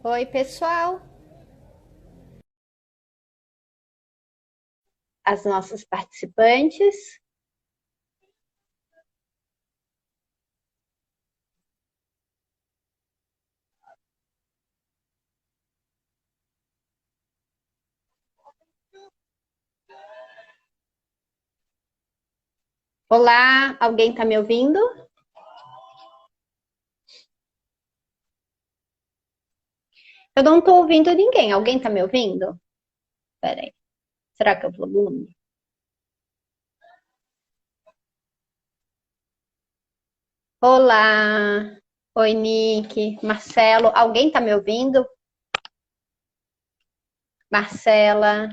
Oi, pessoal, as nossas participantes. Olá, alguém está me ouvindo? Eu não estou ouvindo ninguém. Alguém está me ouvindo? Peraí, será que é o volume? Olá, oi, Nick, Marcelo, alguém está me ouvindo? Marcela,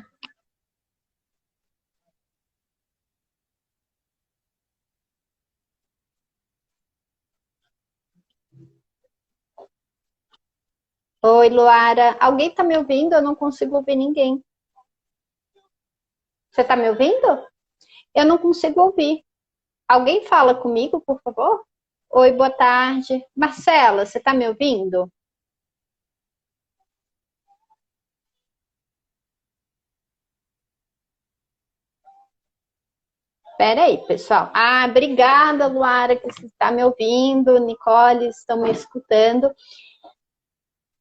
oi, Luara, alguém está me ouvindo? Eu não consigo ouvir ninguém. Você está me ouvindo? Eu não consigo ouvir. Alguém fala comigo, por favor? Oi, boa tarde. Marcela, você está me ouvindo? Espera aí, pessoal. Ah, obrigada, Luara, que você está me ouvindo. Nicole, estão me escutando.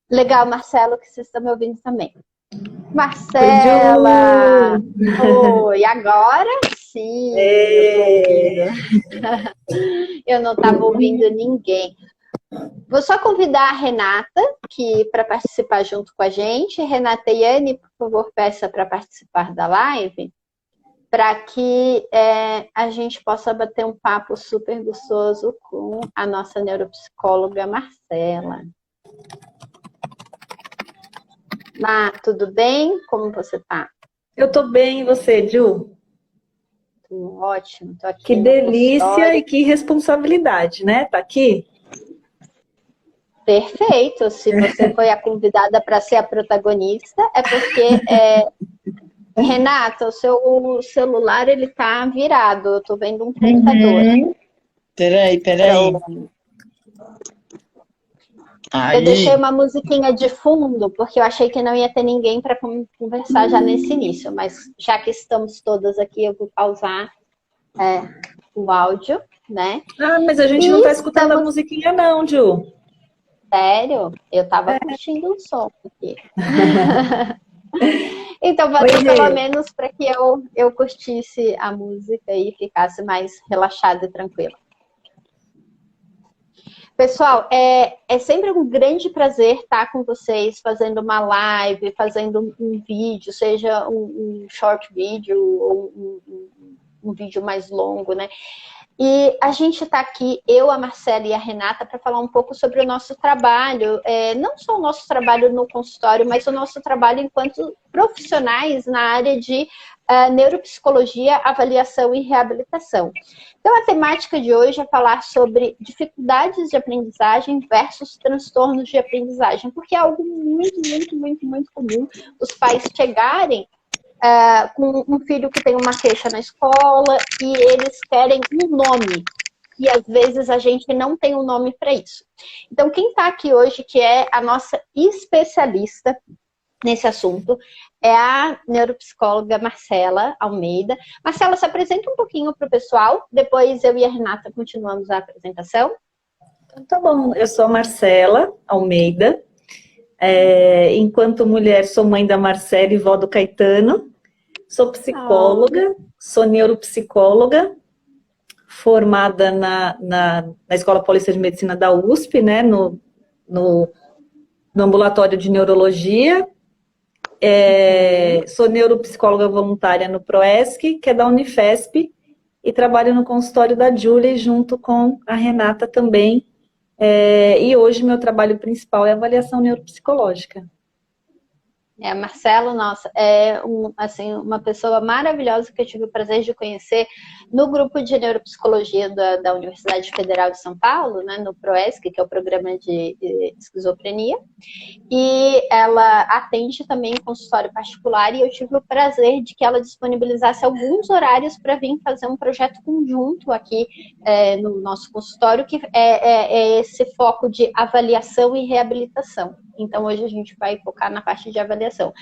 Legal, Marcelo, que você está me ouvindo também. Oi, Marcela! Ju! Oi, agora sim, eu estou ouvindo. Eu não estava ouvindo ninguém. Vou só convidar a Renata que para participar junto com a gente. Renata e Anne, por favor, peça para participar da live, para que a gente possa bater um papo super gostoso com a nossa neuropsicóloga Marcela. Tudo bem? Como você está? Eu tô bem, e você, Ju? Tudo ótimo, estou Que aqui no delícia consultório. e que responsabilidade, né? Tá aqui? Perfeito, se você foi a convidada para ser a protagonista, é porque, Renata, o seu celular ele tá virado, eu estou vendo um computador. Uhum. Peraí. Eu deixei Aí, uma musiquinha de fundo, porque eu achei que não ia ter ninguém para conversar já nesse início, mas já que estamos todas aqui, eu vou pausar o áudio, né? Ah, mas a gente não E tá escutando a estamos. musiquinha não, Ju. Sério? Eu estava curtindo o som aqui. Então, Oi, valeu pelo Rê. menos para que eu curtisse a música e ficasse mais relaxada e tranquila. Pessoal, é sempre um grande prazer estar com vocês fazendo uma live, fazendo um vídeo, seja um short vídeo ou um vídeo mais longo, né? E a gente está aqui, eu, a Marcela e a Renata, para falar um pouco sobre o nosso trabalho, não só o nosso trabalho no consultório, mas o nosso trabalho enquanto profissionais na área de neuropsicologia, avaliação e reabilitação. Então, a temática de hoje é falar sobre dificuldades de aprendizagem versus transtornos de aprendizagem, porque é algo muito comum os pais chegarem com um filho que tem uma queixa na escola e eles querem um nome. E às vezes a gente não tem um nome para isso. Então, quem está aqui hoje, que é a nossa especialista nesse assunto, é a neuropsicóloga Marcela Almeida. Marcela, se apresenta um pouquinho para o pessoal, depois eu e a Renata continuamos a apresentação. Então, tá bom, eu sou a Marcela Almeida. Enquanto mulher, sou mãe da Marcela e vó do Caetano. Sou Oh, psicóloga, sou neuropsicóloga, formada na Escola Paulista de Medicina da USP, né, no ambulatório de neurologia. Sou neuropsicóloga voluntária no PROESC, que é da Unifesp, e trabalho no consultório da Julie, junto com a Renata também. E hoje meu trabalho principal é avaliação neuropsicológica. A Marcela, nossa, é assim, uma pessoa maravilhosa que eu tive o prazer de conhecer no grupo de neuropsicologia da Universidade Federal de São Paulo, né, no PROESC, que é o programa de esquizofrenia. E ela atende também em consultório particular e eu tive o prazer de que ela disponibilizasse alguns horários para vir fazer um projeto conjunto aqui no nosso consultório, que é esse foco de avaliação e reabilitação. Então, hoje a gente vai focar na parte de avaliação.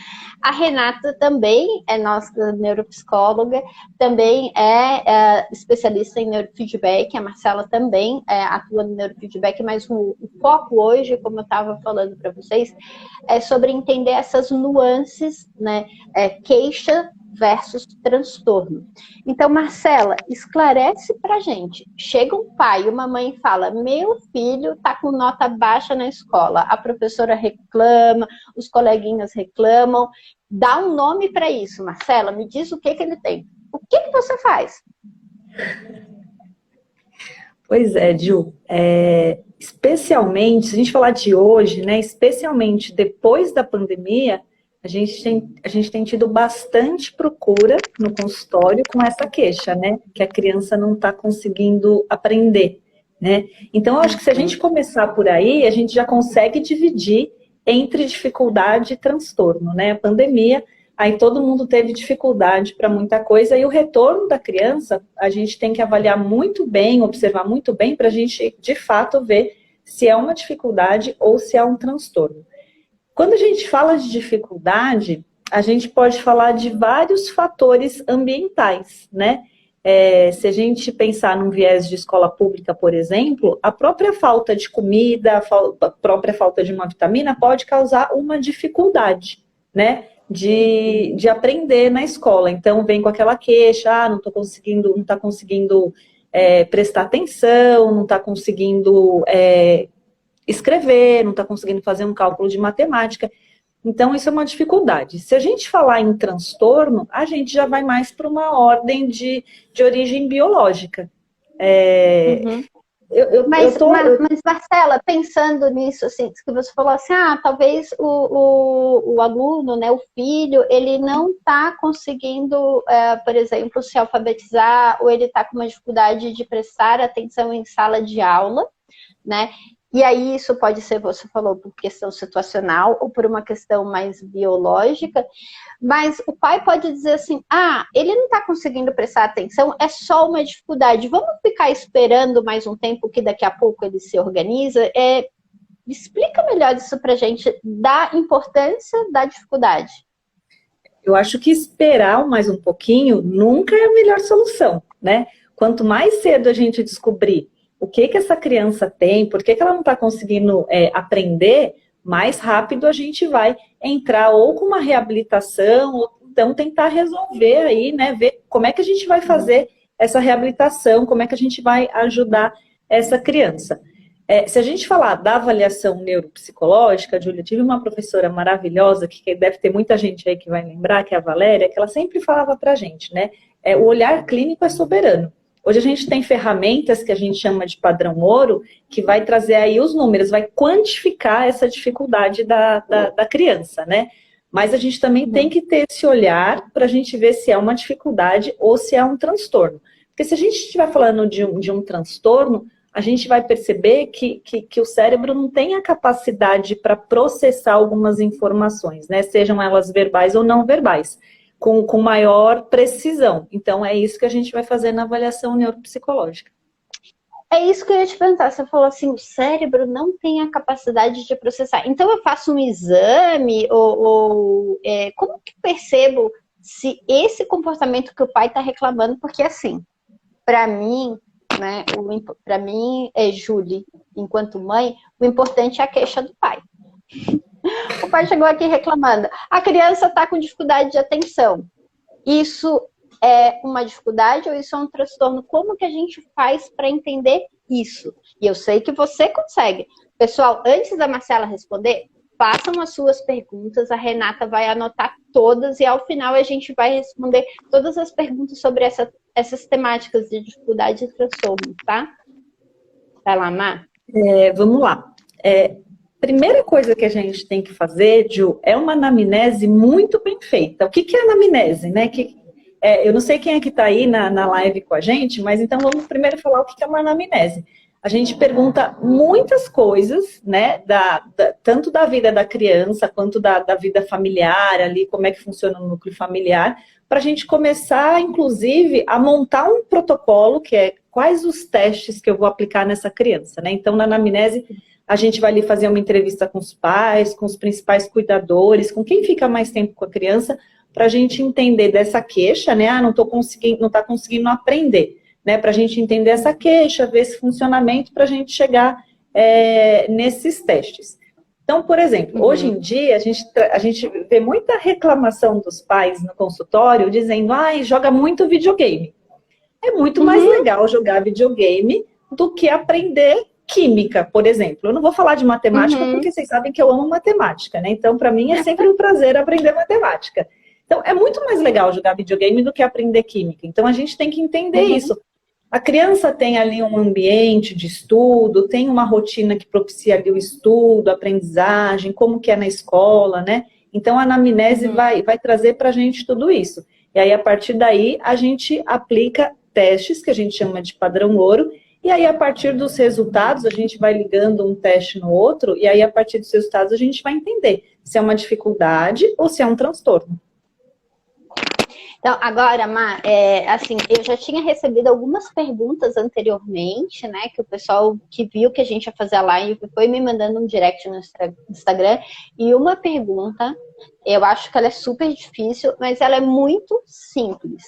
A Renata também é nossa neuropsicóloga, também é especialista em neurofeedback. A Marcela também atua no neurofeedback, mas o foco hoje, como eu estava falando para vocês, é sobre entender essas nuances, né? Queixa versus transtorno. Então, Marcela, esclarece pra gente. Chega um pai e uma mãe e fala, meu filho tá com nota baixa na escola, a professora reclama, os coleguinhas reclamam, dá um nome para isso, Marcela, me diz o que ele tem. O que você faz? Pois é, Ju, especialmente, se a gente falar de hoje, né, especialmente depois da pandemia, a gente tem tido bastante procura no consultório com essa queixa, né? Que a criança não está conseguindo aprender, né? Então, eu acho que se a gente começar por aí, a gente já consegue dividir entre dificuldade e transtorno, né? A pandemia, aí todo mundo teve dificuldade para muita coisa, e o retorno da criança, a gente tem que avaliar muito bem, observar muito bem, para a gente, de fato, ver se é uma dificuldade ou se é um transtorno. Quando a gente fala de dificuldade, a gente pode falar de vários fatores ambientais, né? Se a gente pensar num viés de escola pública, por exemplo, a própria falta de comida, a própria falta de uma vitamina pode causar uma dificuldade, né? De aprender na escola. Então, vem com aquela queixa, não está conseguindo prestar atenção, não está conseguindo escrever, não está conseguindo fazer um cálculo de matemática. Então, isso é uma dificuldade. Se a gente falar em transtorno, a gente já vai mais para uma ordem de origem biológica. Mas, Marcela, pensando nisso, assim, que você falou assim, talvez o aluno, né, o filho, ele não está conseguindo, por exemplo, se alfabetizar, ou ele está com uma dificuldade de prestar atenção em sala de aula, né? E aí isso pode ser, você falou, por questão situacional ou por uma questão mais biológica, mas o pai pode dizer assim, ele não está conseguindo prestar atenção, é só uma dificuldade, vamos ficar esperando mais um tempo que daqui a pouco ele se organiza? Explica melhor isso pra gente, da importância da dificuldade. Eu acho que esperar mais um pouquinho nunca é a melhor solução, né? Quanto mais cedo a gente descobrir o que essa criança tem, por que ela não está conseguindo aprender, mais rápido a gente vai entrar ou com uma reabilitação, ou então tentar resolver aí, né, ver como é que a gente vai fazer essa reabilitação, como é que a gente vai ajudar essa criança. Se a gente falar da avaliação neuropsicológica, Júlia, eu tive uma professora maravilhosa, que deve ter muita gente aí que vai lembrar, que é a Valéria, que ela sempre falava pra gente, né, o olhar clínico é soberano. Hoje a gente tem ferramentas que a gente chama de padrão ouro, que vai trazer aí os números, vai quantificar essa dificuldade da criança, né? Mas a gente também tem que ter esse olhar para a gente ver se é uma dificuldade ou se é um transtorno. Porque se a gente estiver falando de um transtorno, a gente vai perceber que o cérebro não tem a capacidade para processar algumas informações, né? Sejam elas verbais ou não verbais. Com maior precisão. Então, é isso que a gente vai fazer na avaliação neuropsicológica. É isso que eu ia te perguntar. Você falou assim, o cérebro não tem a capacidade de processar. Então, eu faço um exame? Como que percebo se esse comportamento que o pai está reclamando? Porque, assim, para mim, né, Julie, enquanto mãe, o importante é a queixa do pai. O pai chegou aqui reclamando. A criança está com dificuldade de atenção. Isso é uma dificuldade ou isso é um transtorno? Como que a gente faz para entender isso? E eu sei que você consegue. Pessoal, antes da Marcela responder, façam as suas perguntas. A Renata vai anotar todas e ao final a gente vai responder todas as perguntas sobre essas temáticas de dificuldade e transtorno, tá? Vai lá, Mar. Vamos lá. Primeira coisa que a gente tem que fazer, Ju, é uma anamnese muito bem feita. O que que é anamnese, né? Eu não sei quem é que está aí na live com a gente, mas então vamos primeiro falar o que que é uma anamnese. A gente pergunta muitas coisas, né? Tanto da vida da criança, quanto da vida familiar ali, como é que funciona o núcleo familiar, para a gente começar, inclusive, a montar um protocolo, que é quais os testes que eu vou aplicar nessa criança, né? Então, na anamnese, a gente vai ali fazer uma entrevista com os pais, com os principais cuidadores, com quem fica mais tempo com a criança, para a gente entender dessa queixa, né? Ah, não está conseguindo aprender, né? Para a gente entender essa queixa, ver esse funcionamento, para a gente chegar nesses testes. Então, por exemplo, hoje em dia, a gente vê muita reclamação dos pais no consultório, dizendo, ai, joga muito videogame. É muito mais legal jogar videogame do que aprender química, por exemplo. Eu não vou falar de matemática, porque vocês sabem que eu amo matemática, né? Então, para mim, é sempre um prazer aprender matemática. Então, é muito mais legal jogar videogame do que aprender química. Então, a gente tem que entender isso. A criança tem ali um ambiente de estudo, tem uma rotina que propicia ali o estudo, a aprendizagem, como que é na escola, né? Então, a anamnese vai trazer para a gente tudo isso. E aí, a partir daí, a gente aplica testes, que a gente chama de padrão ouro, e aí, a partir dos resultados, a gente vai ligando um teste no outro, e aí, a partir dos resultados, a gente vai entender se é uma dificuldade ou se é um transtorno. Então, agora, Má, assim, eu já tinha recebido algumas perguntas anteriormente, né, que o pessoal que viu que a gente ia fazer a live foi me mandando um direct no Instagram, e uma pergunta, eu acho que ela é super difícil, mas ela é muito simples.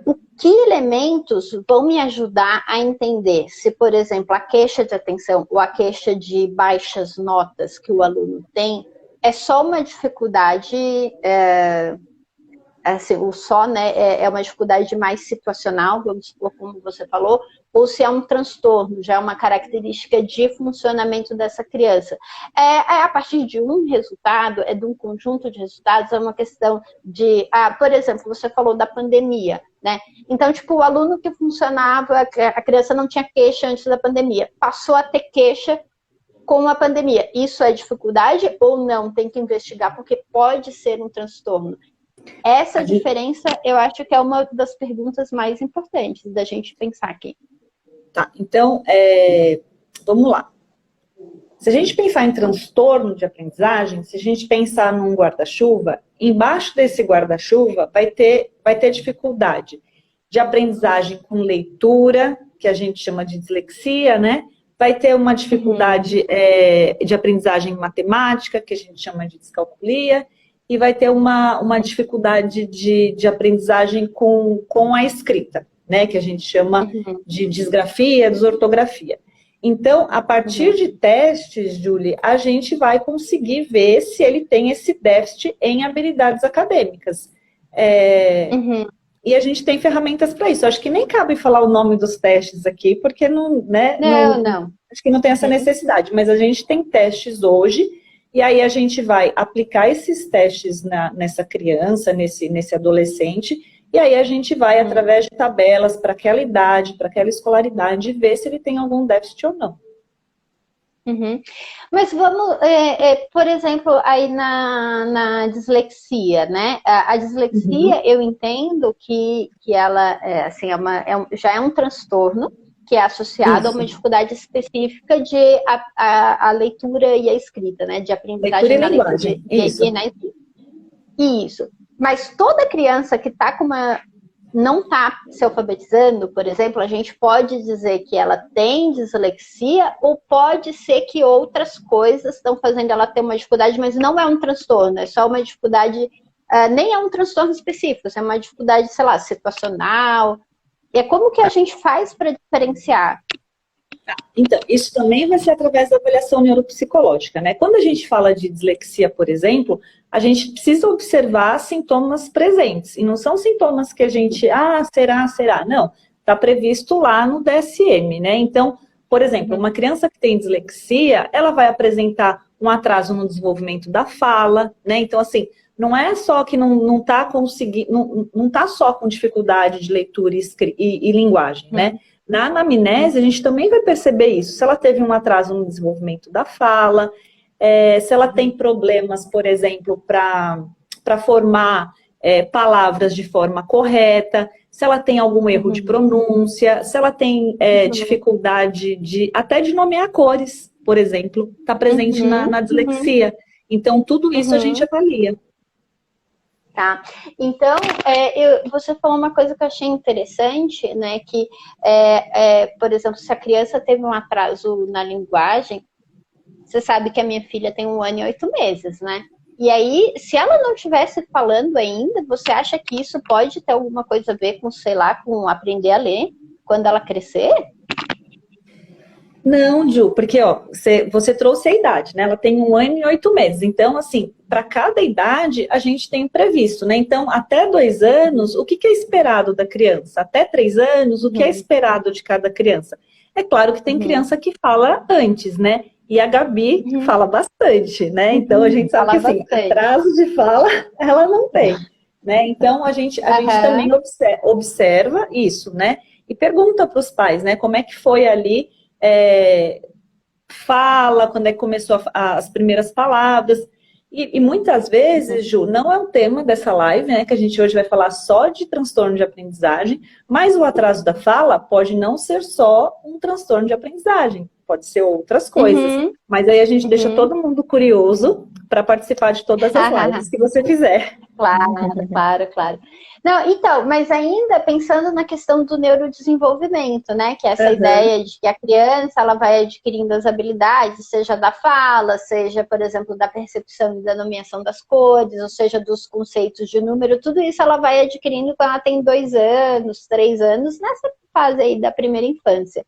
O que elementos vão me ajudar a entender se, por exemplo, a queixa de atenção ou a queixa de baixas notas que o aluno tem é só uma dificuldade... assim, o só, né, é uma dificuldade mais situacional, vamos supor, como você falou, ou se é um transtorno, já é uma característica de funcionamento dessa criança. A partir de um resultado, de um conjunto de resultados, é uma questão de, por exemplo, você falou da pandemia, né? Então, tipo, o aluno que funcionava, a criança não tinha queixa antes da pandemia, passou a ter queixa com a pandemia. Isso é dificuldade ou não? Tem que investigar, porque pode ser um transtorno. Essa diferença, eu acho que é uma das perguntas mais importantes da gente pensar aqui. Tá, então, vamos lá. Se a gente pensar em transtorno de aprendizagem, se a gente pensar num guarda-chuva, embaixo desse guarda-chuva vai ter dificuldade de aprendizagem com leitura, que a gente chama de dislexia, né? Vai ter uma dificuldade de aprendizagem em matemática, que a gente chama de descalculia, e vai ter uma dificuldade de aprendizagem com a escrita, né? Que a gente chama de disgrafia, desortografia. Então, a partir de testes, Julie, a gente vai conseguir ver se ele tem esse déficit em habilidades acadêmicas. E a gente tem ferramentas para isso. Acho que nem cabe falar o nome dos testes aqui, porque não, né? Não. Acho que não tem essa necessidade, mas a gente tem testes hoje. E aí a gente vai aplicar esses testes nessa criança, nesse adolescente, e aí a gente vai, através de tabelas, para aquela idade, para aquela escolaridade, ver se ele tem algum déficit ou não. Mas vamos, por exemplo, aí na dislexia, né? A dislexia, eu entendo que ela assim, já é um transtorno, que é associado a uma dificuldade específica de a leitura e a escrita, né? De aprendizagem na leitura e na escrita. Isso. Mas toda criança que não está se alfabetizando, por exemplo, a gente pode dizer que ela tem dislexia ou pode ser que outras coisas estão fazendo ela ter uma dificuldade, mas não é um transtorno, é só uma dificuldade, nem é um transtorno específico, é uma dificuldade, sei lá, situacional. Como que a gente faz para diferenciar? Então, isso também vai ser através da avaliação neuropsicológica, né? Quando a gente fala de dislexia, por exemplo, a gente precisa observar sintomas presentes. E não são sintomas que a gente, será? Não, está previsto lá no DSM, né? Então, por exemplo, uma criança que tem dislexia, ela vai apresentar um atraso no desenvolvimento da fala, né? Então, assim, não é só que não está só com dificuldade de leitura e linguagem, né? Na anamnese, a gente também vai perceber isso. Se ela teve um atraso no desenvolvimento da fala, se ela tem problemas, por exemplo, para formar palavras de forma correta, se ela tem algum erro de pronúncia, se ela tem dificuldade até de nomear cores, por exemplo, está presente na dislexia. Então, tudo isso a gente avalia. Tá, então, você falou uma coisa que eu achei interessante, né, que, por exemplo, se a criança teve um atraso na linguagem, você sabe que a minha filha tem 1 ano e 8 meses, né? E aí, se ela não estivesse falando ainda, você acha que isso pode ter alguma coisa a ver com, sei lá, com aprender a ler quando ela crescer? Não, Ju, porque ó, você trouxe a idade, né? Ela tem 1 ano e 8 meses. Então, assim, para cada idade a gente tem previsto, né? Então, até 2 anos, o que é esperado da criança? Até 3 anos, o que é esperado de cada criança? É claro que tem criança que fala antes, né? E a Gabi fala bastante, né? Então, a gente sabe que, assim, atraso de fala ela não tem, né? Então, a gente também observa isso, né? E pergunta para os pais, né? Como é que foi ali fala, quando é que começou as primeiras palavras. E muitas vezes, Ju, não é o tema dessa live, né, que a gente hoje vai falar só de transtorno de aprendizagem, mas o atraso da fala pode não ser só um transtorno de aprendizagem, pode ser outras coisas. Mas aí a gente deixa todo mundo curioso para participar de todas as lives que você fizer. Claro. Não, então, mas ainda pensando na questão do neurodesenvolvimento, né? Que é essa ideia de que a criança ela vai adquirindo as habilidades, seja da fala, seja, por exemplo, da percepção e da nomeação das cores, ou seja, dos conceitos de número, tudo isso ela vai adquirindo quando ela tem 2 anos, 3 anos, nessa fase aí da primeira infância.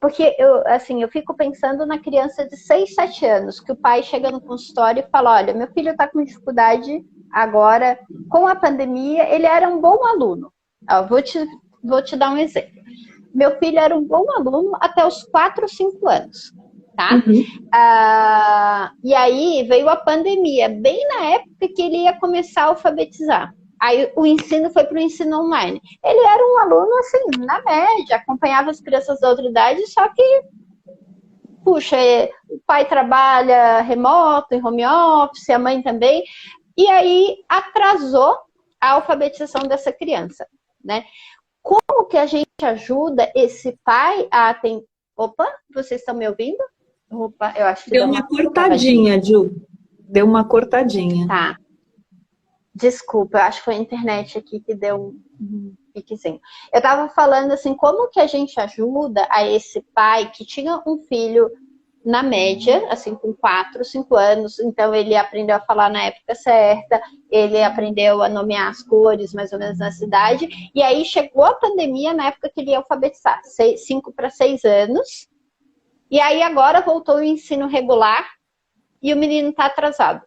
Porque eu fico pensando na criança de 6, 7 anos, que o pai chega no consultório e fala, olha, meu filho está com dificuldade agora, com a pandemia, ele era um bom aluno. Vou te dar um exemplo. Meu filho era um bom aluno até os 4, 5 anos, tá? E aí veio a pandemia, bem na época que ele ia começar a alfabetizar. Aí o ensino foi para o ensino online. Ele era um aluno, assim, na média, acompanhava as crianças da outra idade, só que, puxa, o pai trabalha remoto, em home office, a mãe também, e aí atrasou a alfabetização dessa criança, né? Como que a gente ajuda esse pai a atender... Opa, vocês estão me ouvindo? Opa, eu acho que deu uma cortadinha, Ju. Deu uma cortadinha. Tá. Desculpa, eu acho que foi a internet aqui que deu um piquezinho. Eu tava falando assim, como que a gente ajuda a esse pai que tinha um filho na média, assim, com 4, 5 anos, então ele aprendeu a falar na época certa, ele aprendeu a nomear as cores, mais ou menos na cidade, e aí chegou a pandemia na época que ele ia alfabetizar, 5 para 6 anos, e aí agora voltou o ensino regular e o menino está atrasado.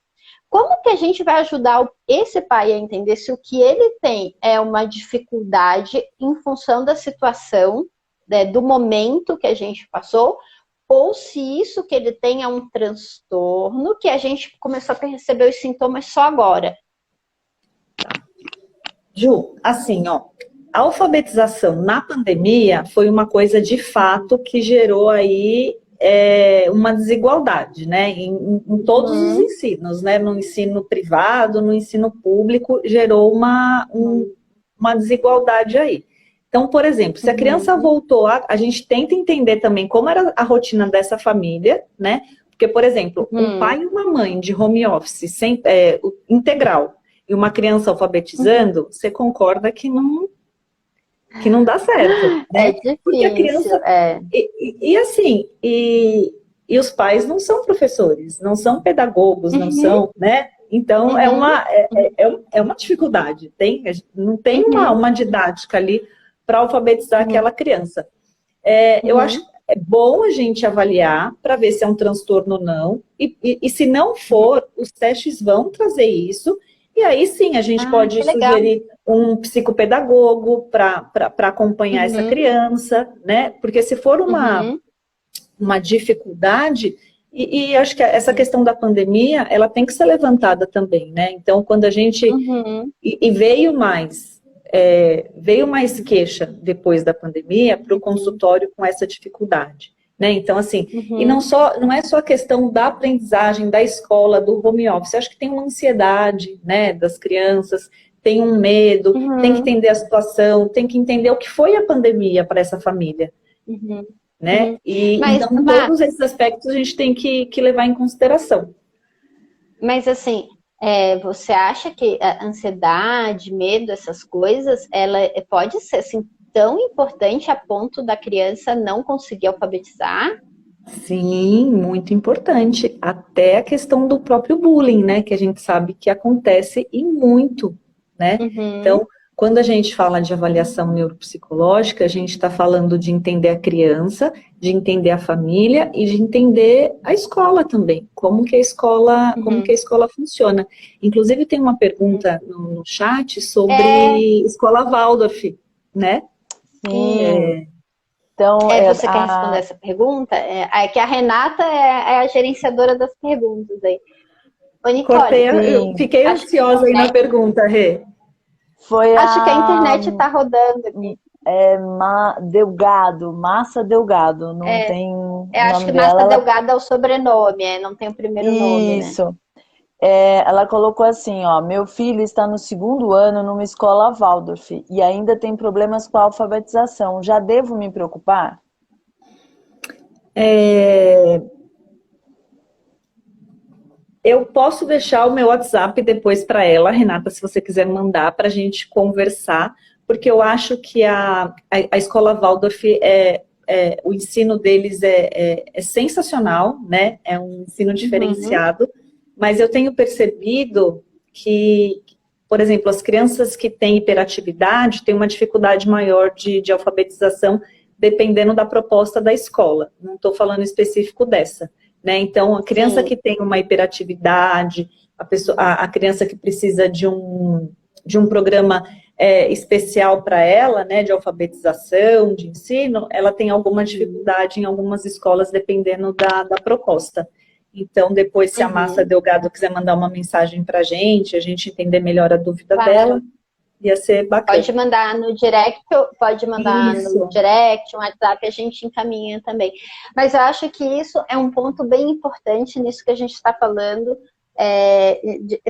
Como que a gente vai ajudar esse pai a entender se o que ele tem é uma dificuldade em função da situação, né, do momento que a gente passou, ou se isso que ele tem é um transtorno que a gente começou a perceber os sintomas só agora? Ju, assim, ó, a alfabetização na pandemia foi uma coisa de fato que gerou aí uma desigualdade, né, em todos os ensinos, né, no ensino privado, no ensino público, gerou uma desigualdade aí. Então, por exemplo, se a criança voltou, a gente tenta entender também como era a rotina dessa família, né, porque, por exemplo, um pai e uma mãe de home office integral e uma criança alfabetizando, você concorda que não dá certo, né? É difícil, porque a criança e os pais não são professores, não são pedagogos, não são, né? Então é uma dificuldade, não tem uma didática ali para alfabetizar aquela criança. Eu acho que é bom a gente avaliar para ver se é um transtorno ou não, e se não for, os testes vão trazer isso. E aí sim, a gente pode sugerir um psicopedagogo para acompanhar essa criança, né? Porque se for uma dificuldade, e acho que essa questão da pandemia, ela tem que ser levantada também, né? Então, quando a gente... E veio mais veio mais queixa depois da pandemia para o consultório com essa dificuldade, né? Então, assim, e não é só a questão da aprendizagem, da escola, do home office, eu acho que tem uma ansiedade, né, das crianças, tem um medo, tem que entender a situação, tem que entender o que foi a pandemia para essa família, né? E Mas, então, todos esses aspectos a gente tem que levar em consideração. Mas assim, você acha que a ansiedade, medo, essas coisas, ela pode ser assim, tão importante a ponto da criança não conseguir alfabetizar? Sim, muito importante. Até a questão do próprio bullying, né? Que a gente sabe que acontece e muito, né? Então, quando a gente fala de avaliação neuropsicológica, a gente está falando de entender a criança, de entender a família e de entender a escola também, como que a escola funciona. Inclusive, tem uma pergunta no chat sobre escola Waldorf, né? Sim. Então, você quer responder essa pergunta? É que a Renata é a gerenciadora das perguntas aí. Ô, Nicole, eu fiquei ansiosa aí na pergunta, Rê. Acho que a internet está rodando aqui. Massa Delgado, não tem acho que Massa Delgado é o sobrenome, não tem o primeiro nome, né? Isso. Ela colocou assim, ó, meu filho está no 2º ano numa escola Waldorf e ainda tem problemas com a alfabetização. Já devo me preocupar? Eu posso deixar o meu WhatsApp depois para ela, Renata, se você quiser mandar para a gente conversar, porque eu acho que a escola Waldorf, o ensino deles é sensacional, né? É um ensino diferenciado, mas eu tenho percebido que, por exemplo, as crianças que têm hiperatividade têm uma dificuldade maior de alfabetização, dependendo da proposta da escola. Não estou falando específico dessa. Né? Então, a criança que tem uma hiperatividade, a criança que precisa de um programa especial para ela, né, de alfabetização, de ensino, ela tem alguma dificuldade em algumas escolas, dependendo da proposta. Então, depois, se a Massa Delgado quiser mandar uma mensagem para a gente entender melhor a dúvida dela, ia ser bacana. Pode mandar no direct, um WhatsApp, a gente encaminha também. Mas eu acho que isso é um ponto bem importante nisso que a gente está falando,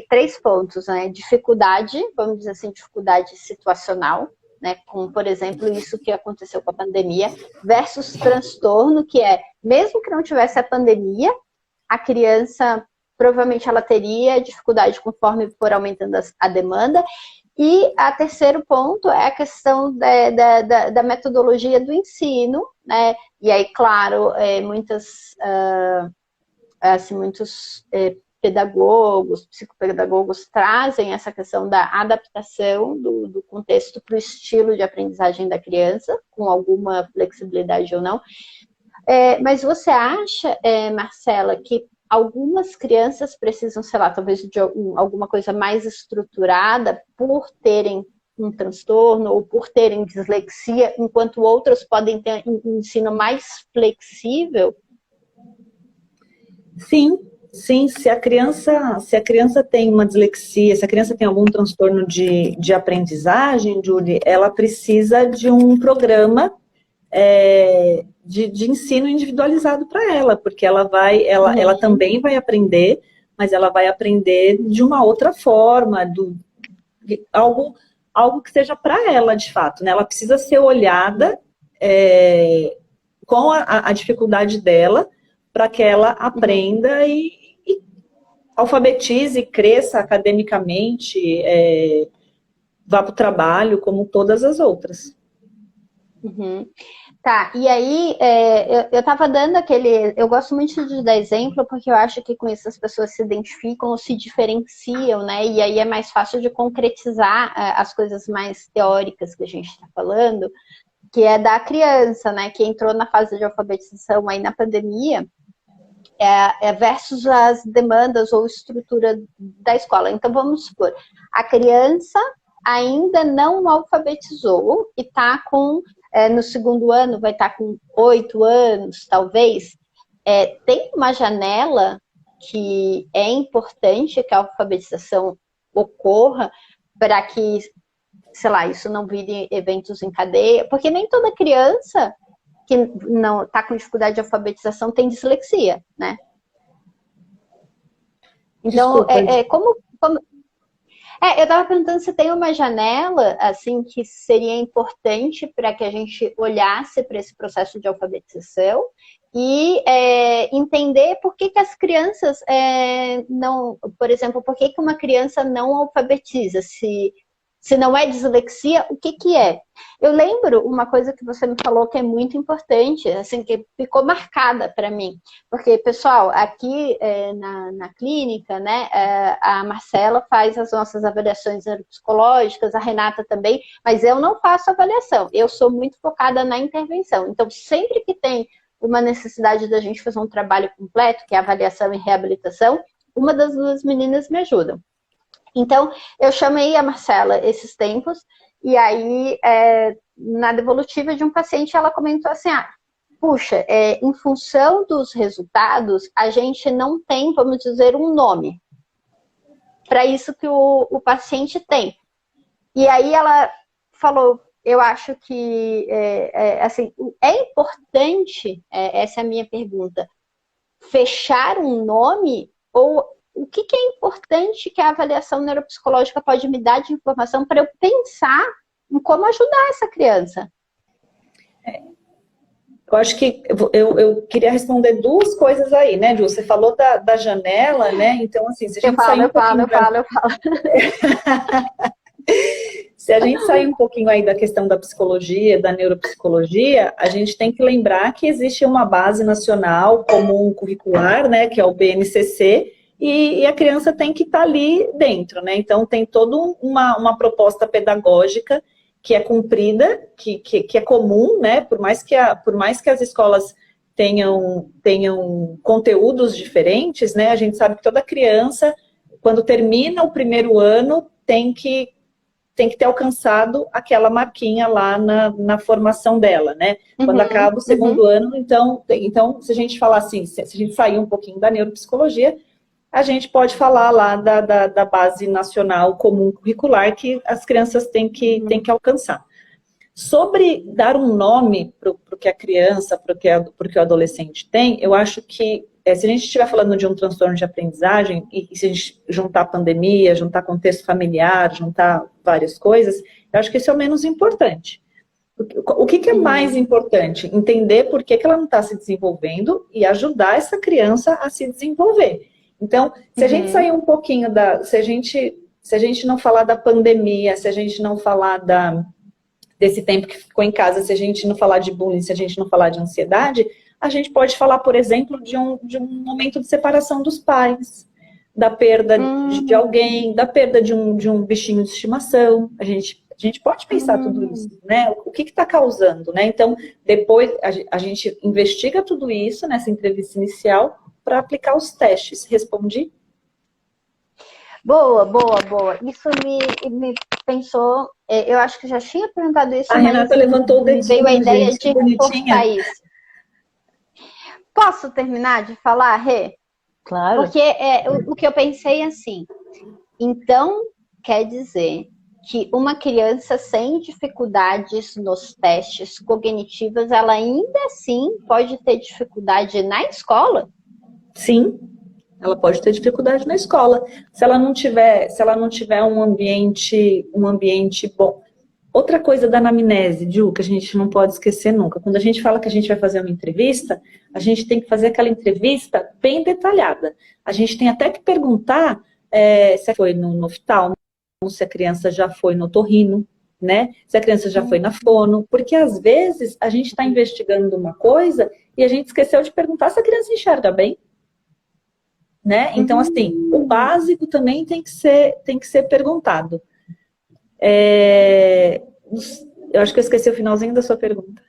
3 pontos, né? Dificuldade, vamos dizer assim, dificuldade situacional, né? Como, por exemplo, isso que aconteceu com a pandemia, versus transtorno, que mesmo que não tivesse a pandemia, a criança, provavelmente ela teria dificuldade conforme for aumentando a demanda. E a terceiro ponto é a questão da metodologia do ensino, né? E aí, claro, muitos pedagogos, psicopedagogos trazem essa questão da adaptação do contexto para o estilo de aprendizagem da criança, com alguma flexibilidade ou não. Mas você acha, Marcela, que algumas crianças precisam, sei lá, talvez de alguma coisa mais estruturada por terem um transtorno ou por terem dislexia, enquanto outras podem ter um ensino mais flexível? Sim, se a criança tem uma dislexia, se a criança tem algum transtorno de aprendizagem, Julie, ela precisa de um programa de ensino individualizado para ela, porque ela também vai aprender, mas ela vai aprender de uma outra forma, algo que seja para ela, de fato, né? Ela precisa ser olhada com a dificuldade dela, para que ela aprenda e alfabetize, cresça academicamente, vá para o trabalho, como todas as outras. Tá, e aí eu estava dando eu gosto muito de dar exemplo, porque eu acho que com isso as pessoas se identificam ou se diferenciam, né? E aí é mais fácil de concretizar as coisas mais teóricas que a gente está falando, que é da criança, né? Que entrou na fase de alfabetização aí na pandemia, versus as demandas ou estrutura da escola. Então, vamos supor, a criança ainda não alfabetizou e está no 2º ano, vai estar com 8 anos, talvez. Tem uma janela que é importante que a alfabetização ocorra para que sei lá, isso não vire eventos em cadeia, porque nem toda criança que não está com dificuldade de alfabetização tem dislexia, né? Então, eu estava perguntando se tem uma janela, assim, que seria importante para que a gente olhasse para esse processo de alfabetização e entender por que as crianças não... Por exemplo, por que uma criança não alfabetiza? Se não é dislexia, o que é? Eu lembro uma coisa que você me falou que é muito importante, assim, que ficou marcada para mim. Porque, pessoal, aqui na clínica, né, a Marcela faz as nossas avaliações neuropsicológicas, a Renata também, mas eu não faço avaliação. Eu sou muito focada na intervenção. Então, sempre que tem uma necessidade da gente fazer um trabalho completo, que é avaliação e reabilitação, uma das duas meninas me ajudam. Então, eu chamei a Marcela esses tempos, e aí, na devolutiva de um paciente, ela comentou assim, puxa, em função dos resultados, a gente não tem, vamos dizer, um nome para isso que o paciente tem. E aí ela falou, eu acho que, assim, é importante, essa é a minha pergunta, fechar um nome ou... O que é importante que a avaliação neuropsicológica pode me dar de informação para eu pensar em como ajudar essa criança? Eu acho que eu queria responder duas coisas aí, né, Ju? Você falou da janela, né? Então, assim, se a gente sair um pouquinho... Se a gente sair um pouquinho aí da questão da psicologia, da neuropsicologia, a gente tem que lembrar que existe uma base nacional comum curricular, né, que é o BNCC, e a criança tem que estar ali dentro, né? Então, tem toda uma proposta pedagógica que é cumprida, que é comum, né? Por mais que as escolas tenham conteúdos diferentes, né? A gente sabe que toda criança, quando termina o primeiro ano, tem que ter alcançado aquela marquinha lá na formação dela, né? Quando acaba o segundo ano, então, se a gente falar assim, se a gente sair um pouquinho da neuropsicologia, a gente pode falar lá da base nacional comum curricular que as crianças têm que alcançar. Sobre dar um nome para o que a criança, para o que o adolescente tem, eu acho que, se a gente estiver falando de um transtorno de aprendizagem, e se a gente juntar pandemia, juntar contexto familiar, juntar várias coisas, eu acho que isso é o menos importante. O que é mais importante? Entender por que ela não está se desenvolvendo e ajudar essa criança a se desenvolver. Então, se a gente sair um pouquinho se a gente não falar da pandemia, se a gente não falar desse tempo que ficou em casa, se a gente não falar de bullying, se a gente não falar de ansiedade, a gente pode falar, por exemplo, de um momento de separação dos pais, da perda de alguém, da perda de um bichinho de estimação. A gente pode pensar tudo isso, né? O que está causando, né? Então, depois a gente investiga tudo isso nessa entrevista inicial, para aplicar os testes. Respondi? Boa. Isso me pensou... Eu acho que já tinha perguntado isso, a Renata levantou o dedinho, veio a ideia de bonitinha. reforçar isso. Posso terminar de falar, Rê? Claro. Porque o que eu pensei assim, então quer dizer que uma criança sem dificuldades nos testes cognitivos, ela ainda assim pode ter dificuldade na escola? Sim, ela pode ter dificuldade na escola. Se ela não tiver um ambiente bom. Outra coisa da anamnese, Ju, que a gente não pode esquecer nunca. Quando a gente fala que a gente vai fazer uma entrevista, a gente tem que fazer aquela entrevista bem detalhada. A gente tem até que perguntar se foi no oftalmo, se a criança já foi no otorrino, né? Se a criança já foi na fono. Porque às vezes a gente está investigando uma coisa e a gente esqueceu de perguntar se a criança enxerga bem. Né? Então, assim, o básico também tem que ser perguntado. Eu acho que eu esqueci o finalzinho da sua pergunta.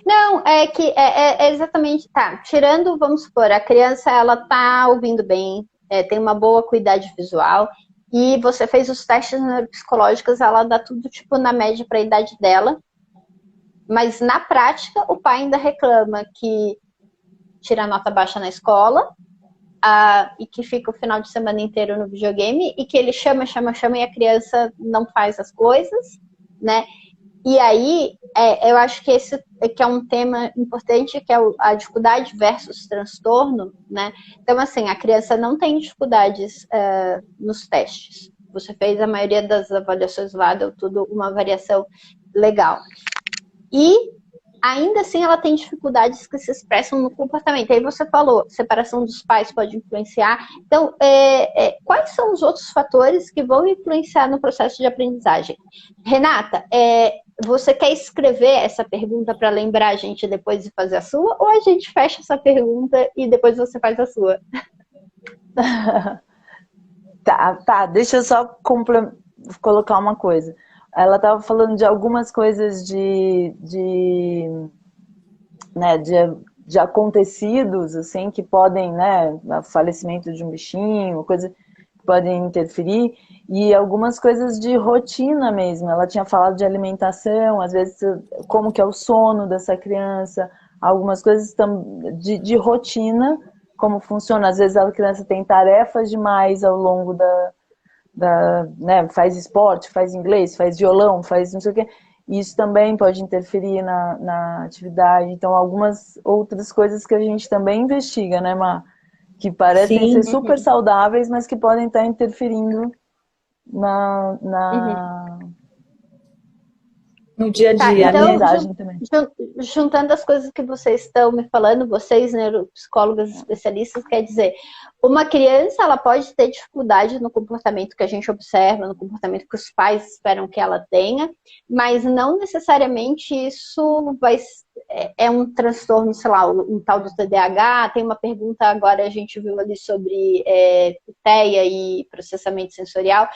Não, é que é exatamente, tirando, vamos supor, a criança, ela tá ouvindo bem, tem uma boa acuidade visual, e você fez os testes neuropsicológicos, ela dá tudo, tipo, na média para a idade dela, mas na prática, o pai ainda reclama que tira nota baixa na escola, e que fica o final de semana inteiro no videogame, e que ele chama e a criança não faz as coisas, né? E aí, eu acho que esse que é um tema importante, que é a dificuldade versus transtorno, né? Então, assim, a criança não tem dificuldades nos testes. Você fez a maioria das avaliações lá, deu tudo uma variação legal. E, ainda assim, ela tem dificuldades que se expressam no comportamento. Aí você falou, separação dos pais pode influenciar. Então, quais são os outros fatores que vão influenciar no processo de aprendizagem? Renata, você quer escrever essa pergunta para lembrar a gente depois de fazer a sua? Ou a gente fecha essa pergunta e depois você faz a sua? Tá, deixa eu só colocar uma coisa. Ela estava falando de algumas coisas de acontecidos, assim, que podem, né, falecimento de um bichinho, coisa que podem interferir, e algumas coisas de rotina mesmo. Ela tinha falado de alimentação, às vezes, como que é o sono dessa criança, algumas coisas de rotina, como funciona. Às vezes a criança tem tarefas demais ao longo né, faz esporte, faz inglês, faz violão, faz não sei o quê. Isso também pode interferir na atividade. Então, algumas outras coisas que a gente também investiga, né, Má? Que parecem ser super saudáveis, mas que podem estar interferindo no dia a dia, então, né? Também. Juntando as coisas que vocês estão me falando, vocês, neuropsicólogas especialistas, quer dizer, uma criança, ela pode ter dificuldade no comportamento que a gente observa, no comportamento que os pais esperam que ela tenha, mas não necessariamente isso é um transtorno, sei lá, um tal do TDAH. Tem uma pergunta agora, a gente viu ali sobre TEA e processamento sensorial.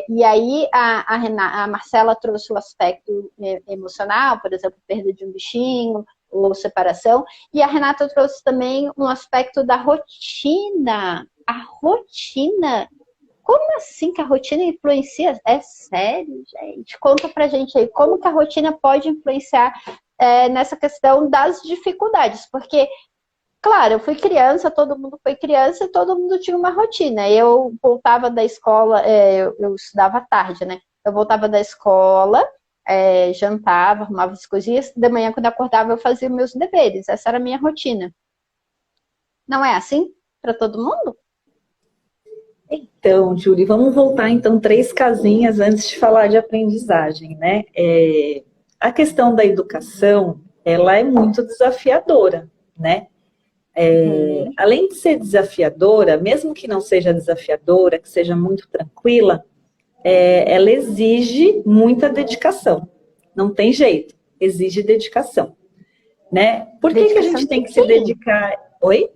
E aí a Marcela trouxe o aspecto emocional, por exemplo, perda de um bichinho ou separação, e a Renata trouxe também um aspecto da rotina. A rotina, como assim que a rotina influencia? É sério, gente? Conta pra gente aí, como que a rotina pode influenciar nessa questão das dificuldades, porque claro, eu fui criança, todo mundo foi criança e todo mundo tinha uma rotina. Eu voltava da escola, eu estudava à tarde, né? Eu voltava da escola, jantava, arrumava as coisinhas. De manhã, quando eu acordava, eu fazia meus deveres. Essa era a minha rotina. Não é assim para todo mundo? Então, Júlia, vamos voltar então 3 casinhas antes de falar de aprendizagem, né? A questão da educação, ela é muito desafiadora, né? Além de ser desafiadora, mesmo que não seja desafiadora, que seja muito tranquila, ela exige muita dedicação. Não tem jeito, exige dedicação, né? Por que a gente tem que se dedicar? Oi?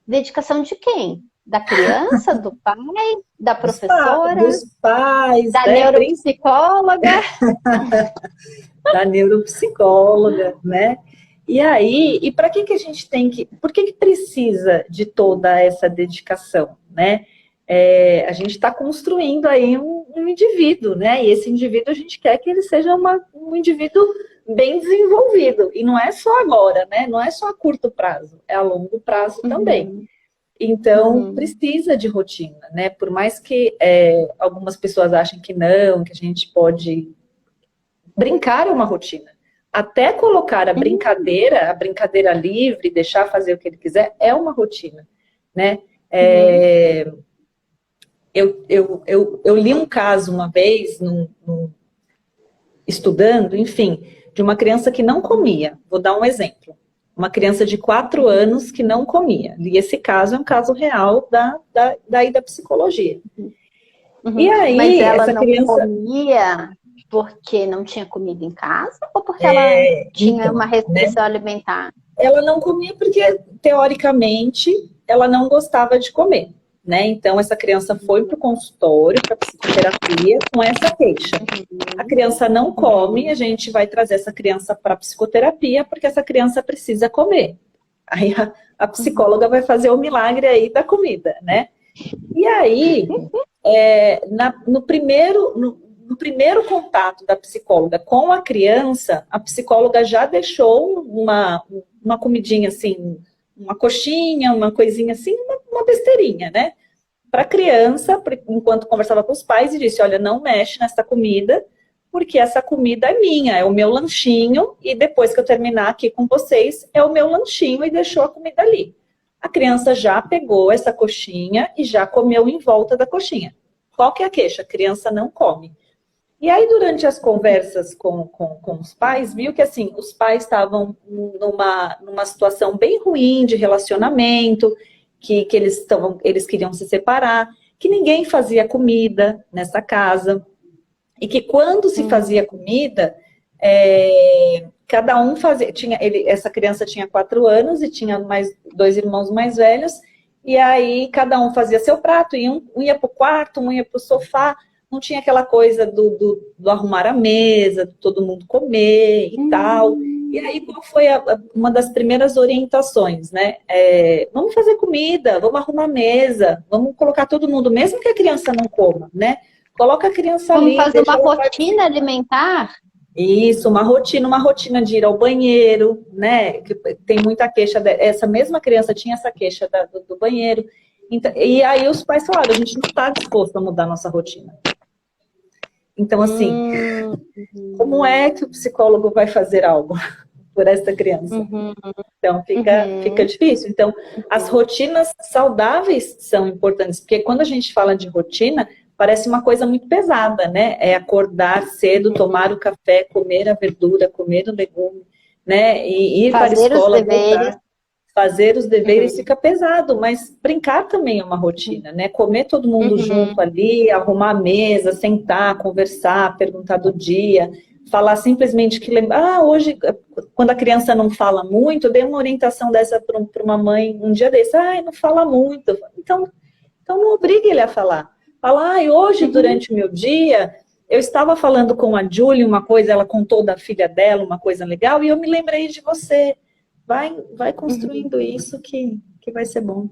Dedicação de quem? Da criança, do pai, da professora? Dos pais, da neuropsicóloga? Da neuropsicóloga, né? E aí, e para que a gente tem que... Por que precisa de toda essa dedicação, né? A gente está construindo aí um indivíduo, né? E esse indivíduo a gente quer que ele seja um indivíduo bem desenvolvido. E não é só agora, né? Não é só a curto prazo, é a longo prazo também. Então, precisa de rotina, né? Por mais que algumas pessoas achem que não, que a gente pode... Brincar é uma rotina. Até colocar a brincadeira livre, deixar fazer o que ele quiser, é uma rotina, né? Eu li um caso uma vez, estudando, enfim, de uma criança que não comia. Vou dar um exemplo. Uma criança de 4 anos que não comia. E esse caso é um caso real da psicologia. E aí, mas ela essa não criança... comia porque não tinha comida em casa ou porque ela tinha uma restrição alimentar? Ela não comia porque, teoricamente, ela não gostava de comer, né? Então, essa criança foi para o consultório, para psicoterapia, com essa queixa. A criança não come, a gente vai trazer essa criança para psicoterapia, porque essa criança precisa comer. Aí a psicóloga vai fazer o milagre aí da comida, né? E aí, no primeiro contato da psicóloga com a criança, a psicóloga já deixou uma comidinha assim, uma coxinha, uma coisinha assim, uma besteirinha, né? Para a criança, enquanto conversava com os pais, e disse, olha, não mexe nessa comida, porque essa comida é minha, é o meu lanchinho, e depois que eu terminar aqui com vocês, é o meu lanchinho, e deixou a comida ali. A criança já pegou essa coxinha e já comeu em volta da coxinha. Qual que é a queixa? A criança não come. E aí, durante as conversas com os pais, viu que, assim, os pais estavam numa situação bem ruim de relacionamento, que eles queriam se separar, que ninguém fazia comida nessa casa, e que quando se fazia comida, cada um fazia... essa criança tinha 4 anos e tinha mais 2 irmãos mais velhos, e aí cada um fazia seu prato, e um ia para o quarto, um ia para o sofá, não tinha aquela coisa do arrumar a mesa, de todo mundo comer e tal. E aí, qual foi uma das primeiras orientações, né? Vamos fazer comida, vamos arrumar a mesa, vamos colocar todo mundo, mesmo que a criança não coma, né? Coloca a criança ali. Vamos fazer uma rotina alimentar? Isso, uma rotina de ir ao banheiro, né? Que tem muita queixa, essa mesma criança tinha essa queixa do banheiro. Então, e aí os pais falaram, a gente não está disposto a mudar a nossa rotina. Então, assim, como é que o psicólogo vai fazer algo por essa criança? Então, fica difícil. Então, as rotinas saudáveis são importantes, porque quando a gente fala de rotina, parece uma coisa muito pesada, né? É acordar cedo, tomar o café, comer a verdura, comer o legume, né? E ir para a escola, voltar, fazer os deveres fica pesado, mas brincar também é uma rotina, né? Comer todo mundo junto ali, arrumar a mesa, sentar, conversar, perguntar do dia, falar simplesmente que lembra. Hoje, quando a criança não fala muito, eu dei uma orientação dessa para uma mãe um dia desse, não fala muito. Então não obrigue ele a falar. Fala, hoje, durante o meu dia, eu estava falando com a Julie uma coisa, ela contou da filha dela uma coisa legal, e eu me lembrei de você. Vai construindo isso que vai ser bom.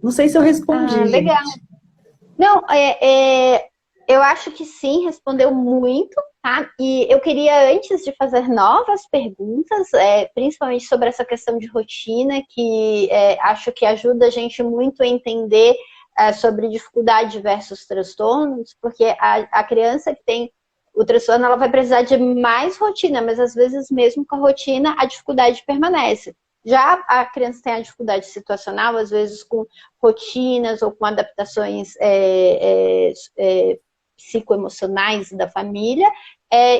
Não sei se eu respondi, legal. gente. Não, eu acho que sim, respondeu muito, tá? E eu queria, antes de fazer novas perguntas, principalmente sobre essa questão de rotina, que acho que ajuda a gente muito a entender sobre dificuldade versus transtornos, porque a criança que tem o transtorno, ela vai precisar de mais rotina, mas às vezes mesmo com a rotina, a dificuldade permanece. Já a criança tem a dificuldade situacional, às vezes com rotinas ou com adaptações psicoemocionais da família,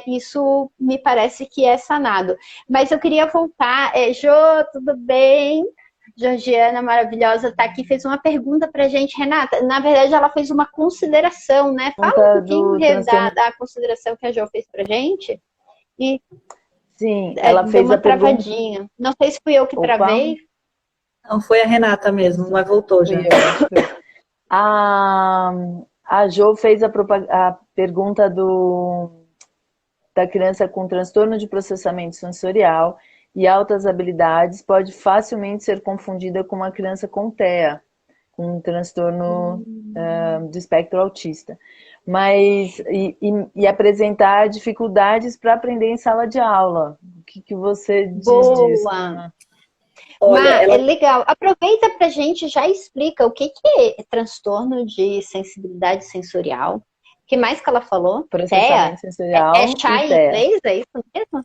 isso me parece que é sanado. Mas eu queria voltar, Jô, tudo bem? Georgiana, maravilhosa, está aqui, fez uma pergunta para a gente. Renata, na verdade, ela fez uma consideração, né? Fala um pouquinho da consideração que a Jo fez para a gente. E sim, ela fez uma a travadinha. Pergunta... Não sei se fui eu que travei. Não, foi a Renata mesmo, mas voltou já. A Jo fez a pergunta da criança com transtorno de processamento sensorial e altas habilidades pode facilmente ser confundida com uma criança com TEA, com um transtorno do espectro autista. Mas, e apresentar dificuldades para aprender em sala de aula. O que você diz disso? Olha, é legal. Aproveita para a gente já explica o que é transtorno de sensibilidade sensorial. O que mais que ela falou? Processamento sensorial é chá em inglês? É isso mesmo?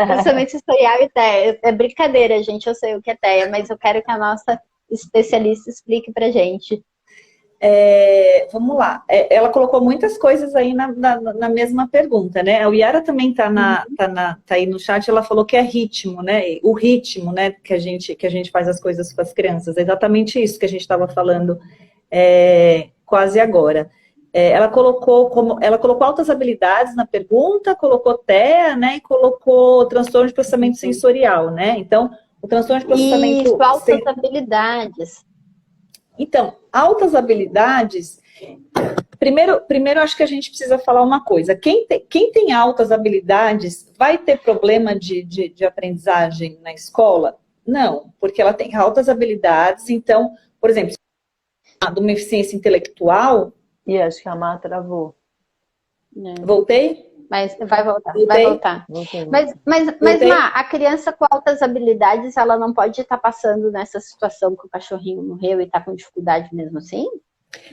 Processamento sensorial e TEA. É brincadeira, gente. Eu sei o que é TEA, mas eu quero que a nossa especialista explique pra gente. Vamos lá. Ela colocou muitas coisas aí na mesma pergunta, né? A Yara também tá aí no chat, ela falou que é ritmo, né? O ritmo, né? Que a gente faz as coisas com as crianças. É exatamente isso que a gente estava falando quase agora. Ela colocou altas habilidades na pergunta, colocou TEA, né? E colocou transtorno de processamento sensorial, né? Então, o transtorno de processamento... Isso, altas habilidades. Então, altas habilidades... Primeiro, acho que a gente precisa falar uma coisa. Quem tem altas habilidades vai ter problema de aprendizagem na escola? Não, porque ela tem altas habilidades. Então, por exemplo, de uma eficiência intelectual... E acho que a Má travou. Voltei? Mas vai voltar, vai Voltei? voltar. Voltei. Mas Voltei? Má, a criança com altas habilidades, ela não pode estar passando nessa situação que o cachorrinho morreu e está com dificuldade mesmo assim?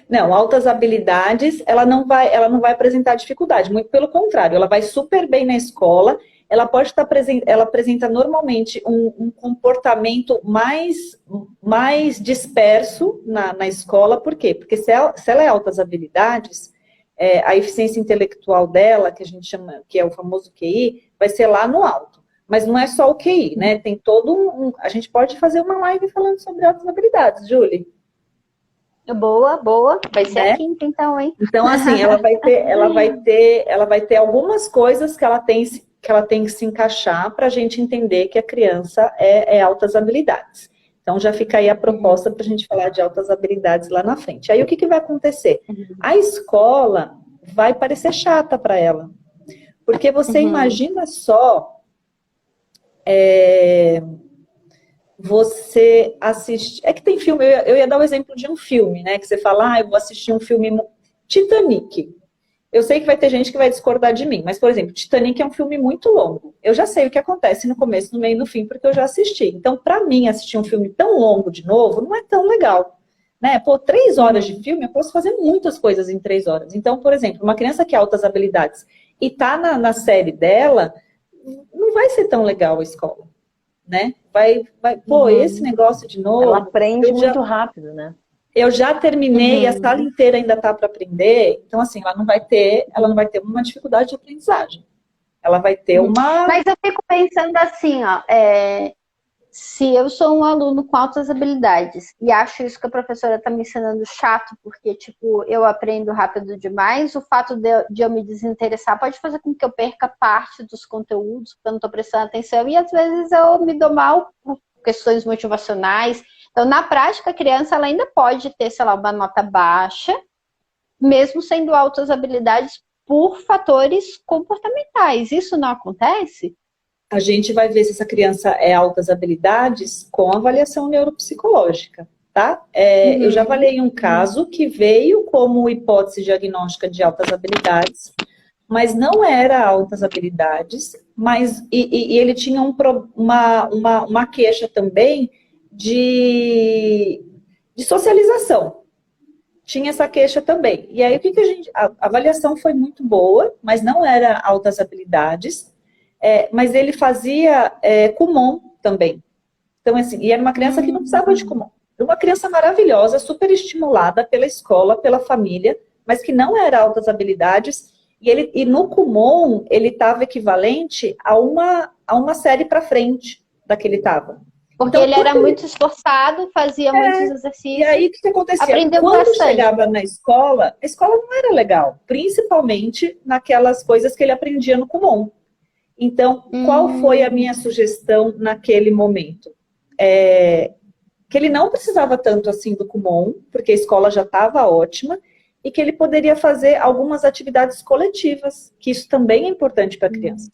Não, altas habilidades, ela não vai apresentar dificuldade, muito pelo contrário, ela vai super bem na escola, ela pode estar ela apresenta normalmente um comportamento mais disperso na escola, por quê? Porque se ela é altas habilidades, a eficiência intelectual dela, que a gente chama, que é o famoso QI, vai ser lá no alto. Mas não é só o QI, né? Tem a gente pode fazer uma live falando sobre altas habilidades, Julie. Boa, boa. Vai ser Né? a quinta, então, hein? Então, assim, ela vai ter algumas coisas que ela tem que se encaixar para a gente entender que a criança é altas habilidades. Então, já fica aí a proposta para a gente falar de altas habilidades lá na frente. Aí, o que vai acontecer? A escola vai parecer chata para ela. Porque você imagina só você assiste... É que tem filme, eu ia dar o exemplo de um filme, né? Que você fala, eu vou assistir um filme Titanic. Eu sei que vai ter gente que vai discordar de mim, mas, por exemplo, Titanic é um filme muito longo. Eu já sei o que acontece no começo, no meio e no fim, porque eu já assisti. Então, para mim, assistir um filme tão longo de novo não é tão legal. Né? Pô, 3 horas de filme, eu posso fazer muitas coisas em 3 horas. Então, por exemplo, uma criança que tem altas habilidades e tá na série dela, não vai ser tão legal a escola. Né? Esse negócio de novo... Ela aprende muito rápido, né? Eu já terminei, a sala inteira ainda está para aprender, então assim, ela não vai ter uma dificuldade de aprendizagem. Ela vai ter uma... Mas eu fico pensando assim, ó, se eu sou um aluno com altas habilidades e acho isso que a professora está me ensinando chato, porque, tipo, eu aprendo rápido demais, o fato de eu me desinteressar pode fazer com que eu perca parte dos conteúdos, porque eu não estou prestando atenção, e às vezes eu me dou mal por questões motivacionais. Então, na prática, a criança ela ainda pode ter, sei lá, uma nota baixa, mesmo sendo altas habilidades por fatores comportamentais. Isso não acontece? A gente vai ver se essa criança é altas habilidades com avaliação neuropsicológica, tá? Eu já avaliei um caso que veio como hipótese diagnóstica de altas habilidades, mas não era altas habilidades, e ele tinha uma queixa também de socialização. Tinha essa queixa também. E aí, a avaliação foi muito boa, mas não era altas habilidades, mas ele fazia Kumon também. Então, assim, e era uma criança que não precisava de Kumon. Era uma criança maravilhosa, super estimulada pela escola, pela família, mas que não era altas habilidades. E no Kumon, ele estava equivalente a uma série para frente da que ele estava. Porque então, ele era muito esforçado, fazia muitos exercícios. E aí, o que acontecia? Aprendeu Quando bastante. chegava na escola, a escola não era legal. Principalmente naquelas coisas que ele aprendia no Kumon. Então, qual foi a minha sugestão naquele momento? Que ele não precisava tanto assim do Kumon, porque a escola já estava ótima, e que ele poderia fazer algumas atividades coletivas, que isso também é importante para a criança.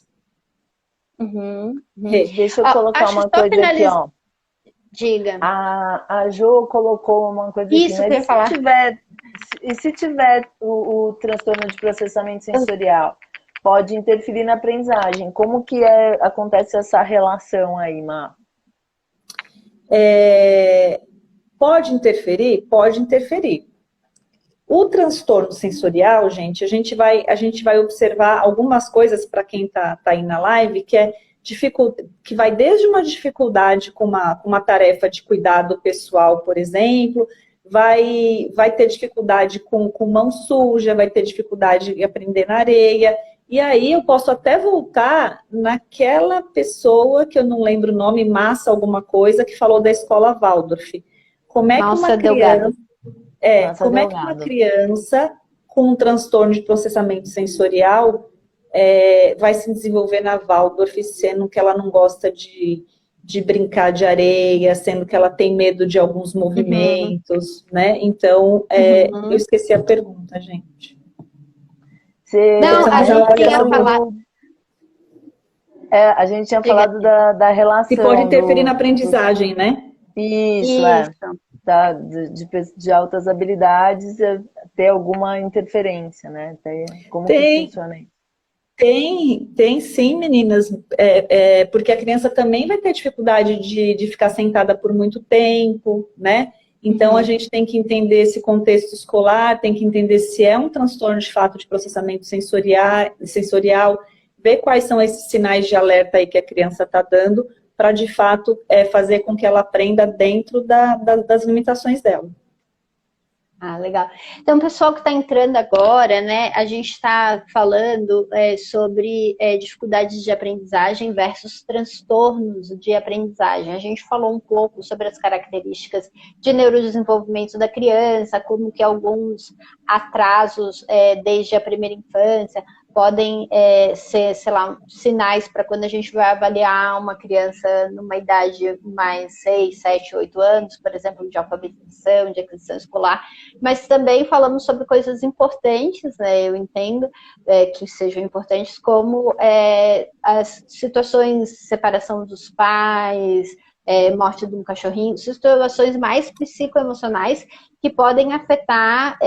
Deixa eu colocar uma coisa aqui, ó. Diga. A Jo colocou uma coisa aqui. Isso que eu ia falar. Se tiver o transtorno de processamento sensorial, pode interferir na aprendizagem. Como que acontece essa relação aí, Má? Pode interferir? Pode interferir. O transtorno sensorial, gente, a gente vai observar algumas coisas para quem está aí na live, que vai desde uma dificuldade com uma tarefa de cuidado pessoal, por exemplo, vai ter dificuldade com mão suja, vai ter dificuldade de aprender na areia, e aí eu posso até voltar naquela pessoa, que eu não lembro o nome, Massa alguma coisa, que falou da escola Waldorf. Como é que uma criança... como é que uma criança com um transtorno de processamento sensorial vai se desenvolver na Waldorf, sendo que ela não gosta de brincar de areia, sendo que ela tem medo de alguns movimentos, né? Então, eu esqueci a pergunta, gente. A gente tinha falado... a gente tinha falado da relação... Que pode interferir na aprendizagem, né? Isso. De altas habilidades ter alguma interferência, né? Como que funciona isso? Tem sim, meninas, porque a criança também vai ter dificuldade de ficar sentada por muito tempo, né? Então, a gente tem que entender esse contexto escolar, tem que entender se é um transtorno de fato de processamento sensorial, ver quais são esses sinais de alerta aí que a criança está dando, para de fato fazer com que ela aprenda dentro das limitações dela. Ah, legal. Então, pessoal que está entrando agora, né, a gente está falando sobre dificuldades de aprendizagem versus transtornos de aprendizagem. A gente falou um pouco sobre as características de neurodesenvolvimento da criança, como que alguns atrasos desde a primeira infância podem ser, sei lá, sinais para quando a gente vai avaliar uma criança numa idade mais 6, 7, 8 anos, por exemplo, de alfabetização, de aquisição escolar, mas também falamos sobre coisas importantes, né? Eu entendo que sejam importantes, como as situações de separação dos pais, morte de um cachorrinho, situações mais psicoemocionais que podem afetar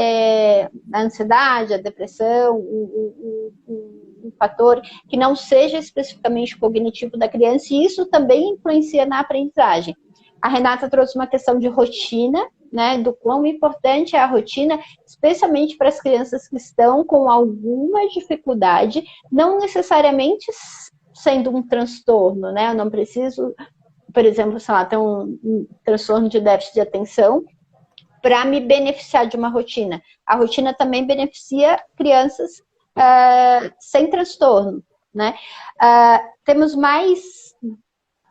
a ansiedade, a depressão, um fator que não seja especificamente cognitivo da criança, e isso também influencia na aprendizagem. A Renata trouxe uma questão de rotina, né, do quão importante é a rotina, especialmente para as crianças que estão com alguma dificuldade, não necessariamente sendo um transtorno, né? Eu não preciso, por exemplo, sei lá, ter um transtorno de déficit de atenção para me beneficiar de uma rotina. A rotina também beneficia crianças sem transtorno, né? Temos mais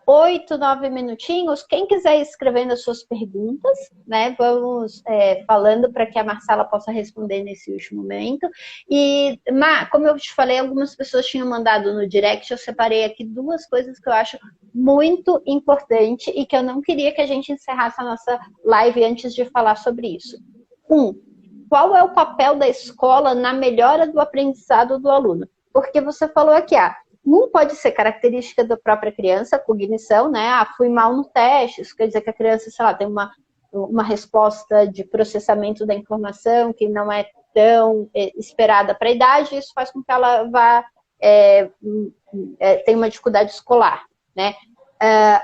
8, 9 minutinhos. Quem quiser ir escrevendo as suas perguntas, né? Vamos falando para que a Marcela possa responder nesse último momento. E, como eu te falei, algumas pessoas tinham mandado no direct, eu separei aqui 2 coisas que eu acho muito importante e que eu não queria que a gente encerrasse a nossa live antes de falar sobre isso. Qual é o papel da escola na melhora do aprendizado do aluno? Porque você falou aqui, pode ser característica da própria criança, cognição, né? Fui mal no teste, isso quer dizer que a criança, sei lá, tem uma resposta de processamento da informação que não é tão esperada para a idade, isso faz com que ela vá tenha uma dificuldade escolar, né?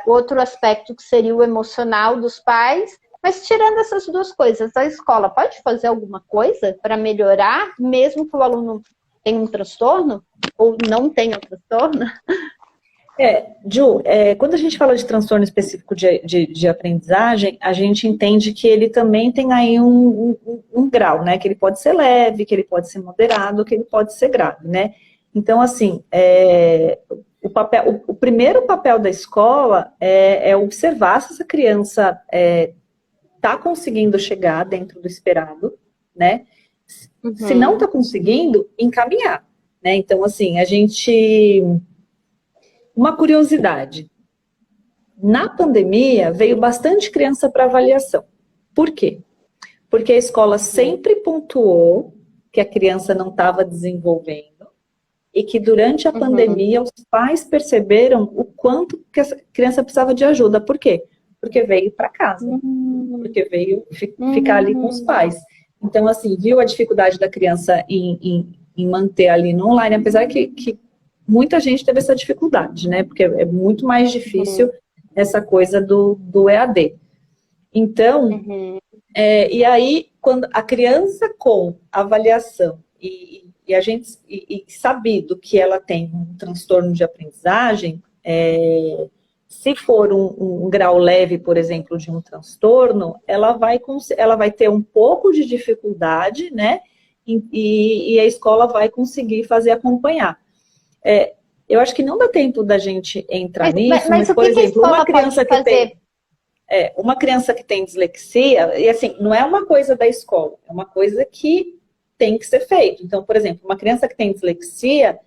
Outro aspecto que seria o emocional dos pais, mas tirando essas 2 coisas, a escola pode fazer alguma coisa para melhorar, mesmo que o aluno tenha um transtorno? Ou não tenha um transtorno? Ju, quando a gente fala de transtorno específico de aprendizagem, a gente entende que ele também tem aí um grau, né? Que ele pode ser leve, que ele pode ser moderado, que ele pode ser grave, né? Então, assim, o primeiro papel da escola é observar se essa criança está conseguindo chegar dentro do esperado, né? Se não está conseguindo, encaminhar, né? Então, assim, uma curiosidade. Na pandemia, veio bastante criança para avaliação. Por quê? Porque a escola sempre pontuou que a criança não estava desenvolvendo e que durante a pandemia os pais perceberam o quanto que essa criança precisava de ajuda. Por quê? Porque veio para casa, porque veio ficar ali com os pais. Então, assim, viu a dificuldade da criança em manter ali no online, apesar que muita gente teve essa dificuldade, né? Porque é muito mais difícil essa coisa do EAD. Então, e aí, quando a criança com avaliação e sabido que ela tem um transtorno de aprendizagem, se for um grau leve, por exemplo, de um transtorno, ela vai ter um pouco de dificuldade, né? E a escola vai conseguir acompanhar. Eu acho que não dá tempo da gente entrar nisso, mas por exemplo, uma criança que tem dislexia, e assim, não é uma coisa da escola, é uma coisa que tem que ser feito. Então, por exemplo, uma criança que tem dislexia,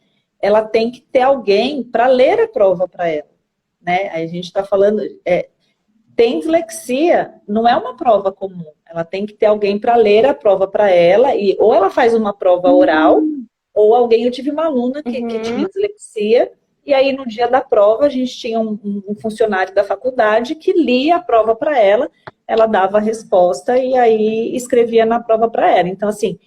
ela tem que ter alguém para ler a prova para ela, né? Aí a gente está falando, tem dislexia, não é uma prova comum, ela tem que ter alguém para ler a prova para ela, ou ela faz uma prova oral, ou eu tive uma aluna que tinha dislexia, e aí no dia da prova a gente tinha um funcionário da faculdade que lia a prova para ela dava a resposta e aí escrevia na prova para ela. Então, assim,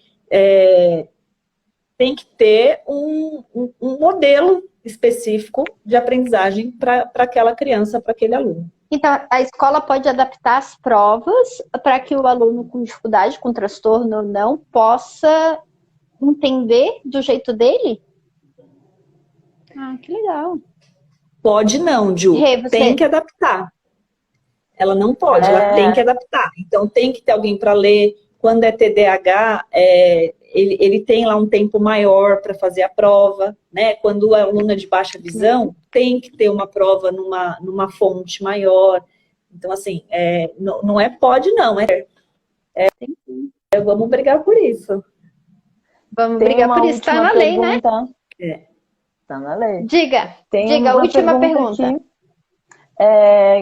tem que ter um modelo específico de aprendizagem para aquela criança, para aquele aluno. Então, a escola pode adaptar as provas para que o aluno com dificuldade, com transtorno ou não, possa entender do jeito dele? Ah, que legal. Pode não, Ju. Tem que adaptar. Ela não pode, ela tem que adaptar. Então, tem que ter alguém para ler. Quando é TDAH, ele tem lá um tempo maior para fazer a prova, né? Quando o aluno é de baixa visão, tem que ter uma prova numa fonte maior. Então, assim, não é pode não, vamos brigar por isso. Vamos brigar por isso, tá na lei, né? Tá na lei. Diga, a última pergunta.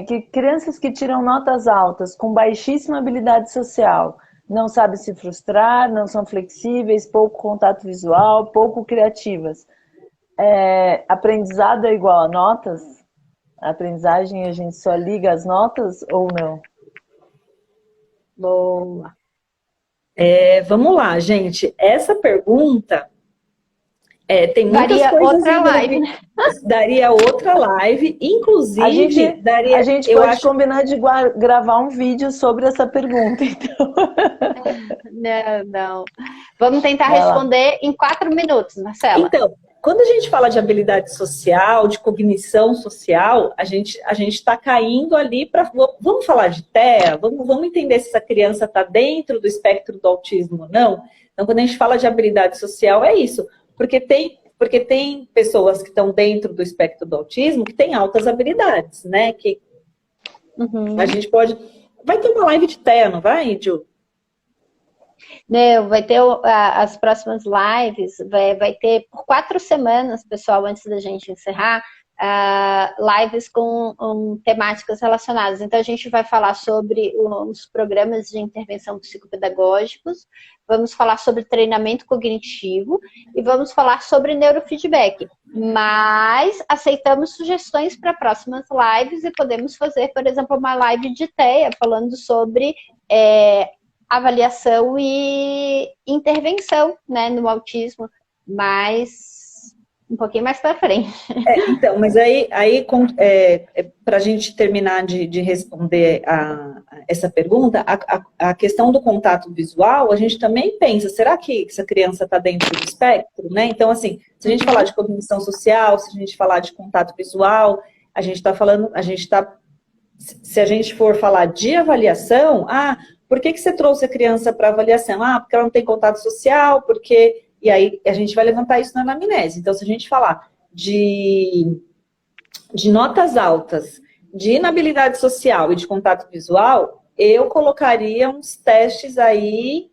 Que crianças que tiram notas altas com baixíssima habilidade social não sabem se frustrar, não são flexíveis, pouco contato visual, pouco criativas. Aprendizado é igual a notas? A aprendizagem a gente só liga as notas ou não? Boa. Vamos lá, gente. Essa pergunta tem muitas coisas outra live, né? Daria outra live, inclusive a gente pode combinar de gravar um vídeo sobre essa pergunta, então. Não. Vamos tentar responder em 4 minutos, Marcela. Então, quando a gente fala de habilidade social, de cognição social, a gente está caindo ali para... Vamos falar de TEA? Vamos entender se essa criança está dentro do espectro do autismo ou não? Então, quando a gente fala de habilidade social, é isso. Porque tem pessoas que estão dentro do espectro do autismo que têm altas habilidades, né? Que a gente pode... Vai ter uma live de TEA, não vai, Ju? Não, vai ter as próximas lives, vai ter por 4 semanas, pessoal, antes da gente encerrar, lives com temáticas relacionadas. Então, a gente vai falar sobre os programas de intervenção psicopedagógicos, vamos falar sobre treinamento cognitivo e vamos falar sobre neurofeedback. Mas aceitamos sugestões para próximas lives e podemos fazer, por exemplo, uma live de TEA, falando sobre avaliação e intervenção, né, no autismo, mas um pouquinho mais para frente. Então, mas aí para a gente terminar de responder essa pergunta, a questão do contato visual, a gente também pensa, será que essa criança está dentro do espectro, né? Então, assim, se a gente falar de cognição social, se a gente falar de contato visual, se a gente for falar de avaliação, por que você trouxe a criança para avaliação? Porque ela não tem contato social, E aí a gente vai levantar isso na anamnese. Então, se a gente falar de notas altas, de inabilidade social e de contato visual, eu colocaria uns testes aí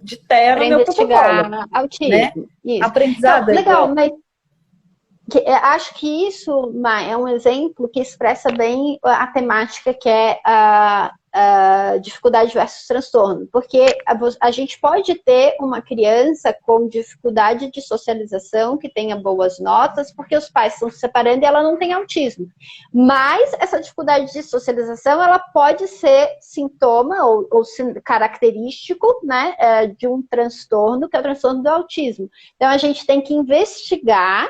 de TEA no meu protocolo. Autismo. Né? Aprendizado. Então, legal, mas acho que isso, Má, é um exemplo que expressa bem a temática que é a dificuldade versus transtorno, porque a gente pode ter uma criança com dificuldade de socialização, que tenha boas notas, porque os pais estão se separando e ela não tem autismo, mas essa dificuldade de socialização, ela pode ser sintoma ou característico, né, de um transtorno, que é o transtorno do autismo. Então a gente tem que investigar,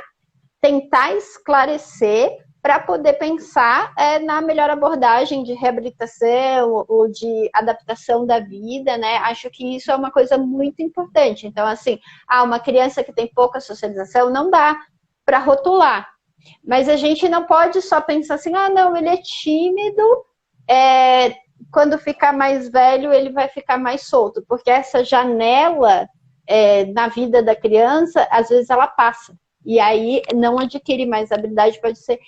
tentar esclarecer para poder pensar na melhor abordagem de reabilitação ou de adaptação da vida, né? Acho que isso é uma coisa muito importante. Então, assim, uma criança que tem pouca socialização, não dá para rotular. Mas a gente não pode só pensar assim, não, ele é tímido, quando ficar mais velho ele vai ficar mais solto, porque essa janela na vida da criança, às vezes ela passa. E aí não adquire mais habilidade, pode ser,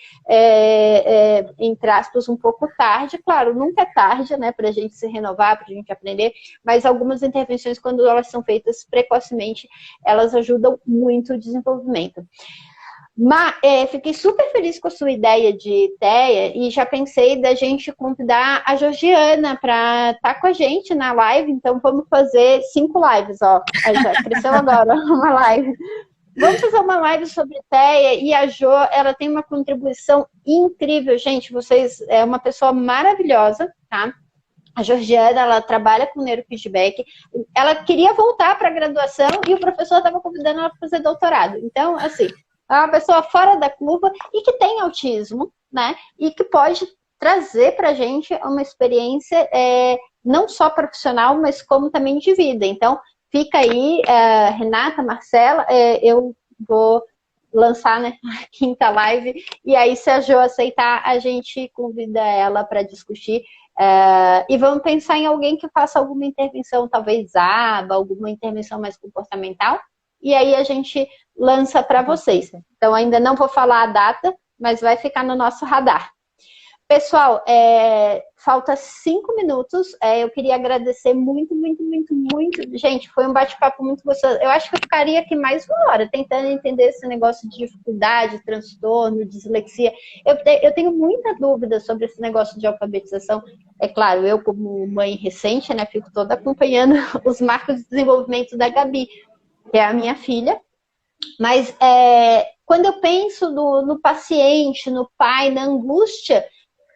entre aspas, um pouco tarde. Claro, nunca é tarde, né, para a gente se renovar, para a gente aprender, mas algumas intervenções, quando elas são feitas precocemente, elas ajudam muito o desenvolvimento. Mas fiquei super feliz com a sua ideia de TEA e já pensei da gente convidar a Georgiana para estar com a gente na live, então vamos fazer 5 lives, ó. Já cresceu agora uma live. Vamos fazer uma live sobre TEA e a Jo, ela tem uma contribuição incrível, gente. Vocês, é uma pessoa maravilhosa, tá? A Georgiana, ela trabalha com neurofeedback. Ela queria voltar para a graduação e o professor estava convidando ela para fazer doutorado. Então, assim, é uma pessoa fora da curva e que tem autismo, né? E que pode trazer para a gente uma experiência não só profissional, mas como também de vida. Então, fica aí, Renata, Marcela, eu vou lançar, né, a quinta live, e aí se a Jo aceitar, a gente convida ela para discutir, e vamos pensar em alguém que faça alguma intervenção, talvez aba, alguma intervenção mais comportamental, e aí a gente lança para vocês. Então ainda não vou falar a data, mas vai ficar no nosso radar. Pessoal, falta 5 minutos. Eu queria agradecer muito, muito, muito, muito. Gente, foi um bate-papo muito gostoso. Eu acho que eu ficaria aqui mais 1 hora tentando entender esse negócio de dificuldade, transtorno, dislexia. Eu tenho muita dúvida sobre esse negócio de alfabetização. É claro, eu como mãe recente, né, fico toda acompanhando os marcos de desenvolvimento da Gabi, que é a minha filha. Mas quando eu penso no paciente, no pai, na angústia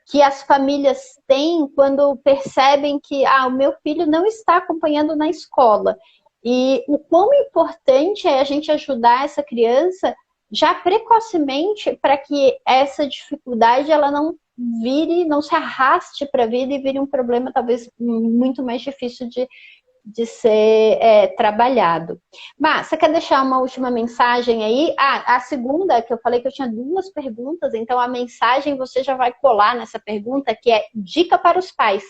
que as famílias têm quando percebem que o meu filho não está acompanhando na escola. E o quão importante é a gente ajudar essa criança já precocemente para que essa dificuldade ela não vire, não se arraste para a vida e vire um problema talvez muito mais difícil de ser trabalhado. Mas, você quer deixar uma última mensagem aí? A segunda, que eu falei que eu tinha 2 perguntas, então a mensagem você já vai colar nessa pergunta, que é dica para os pais.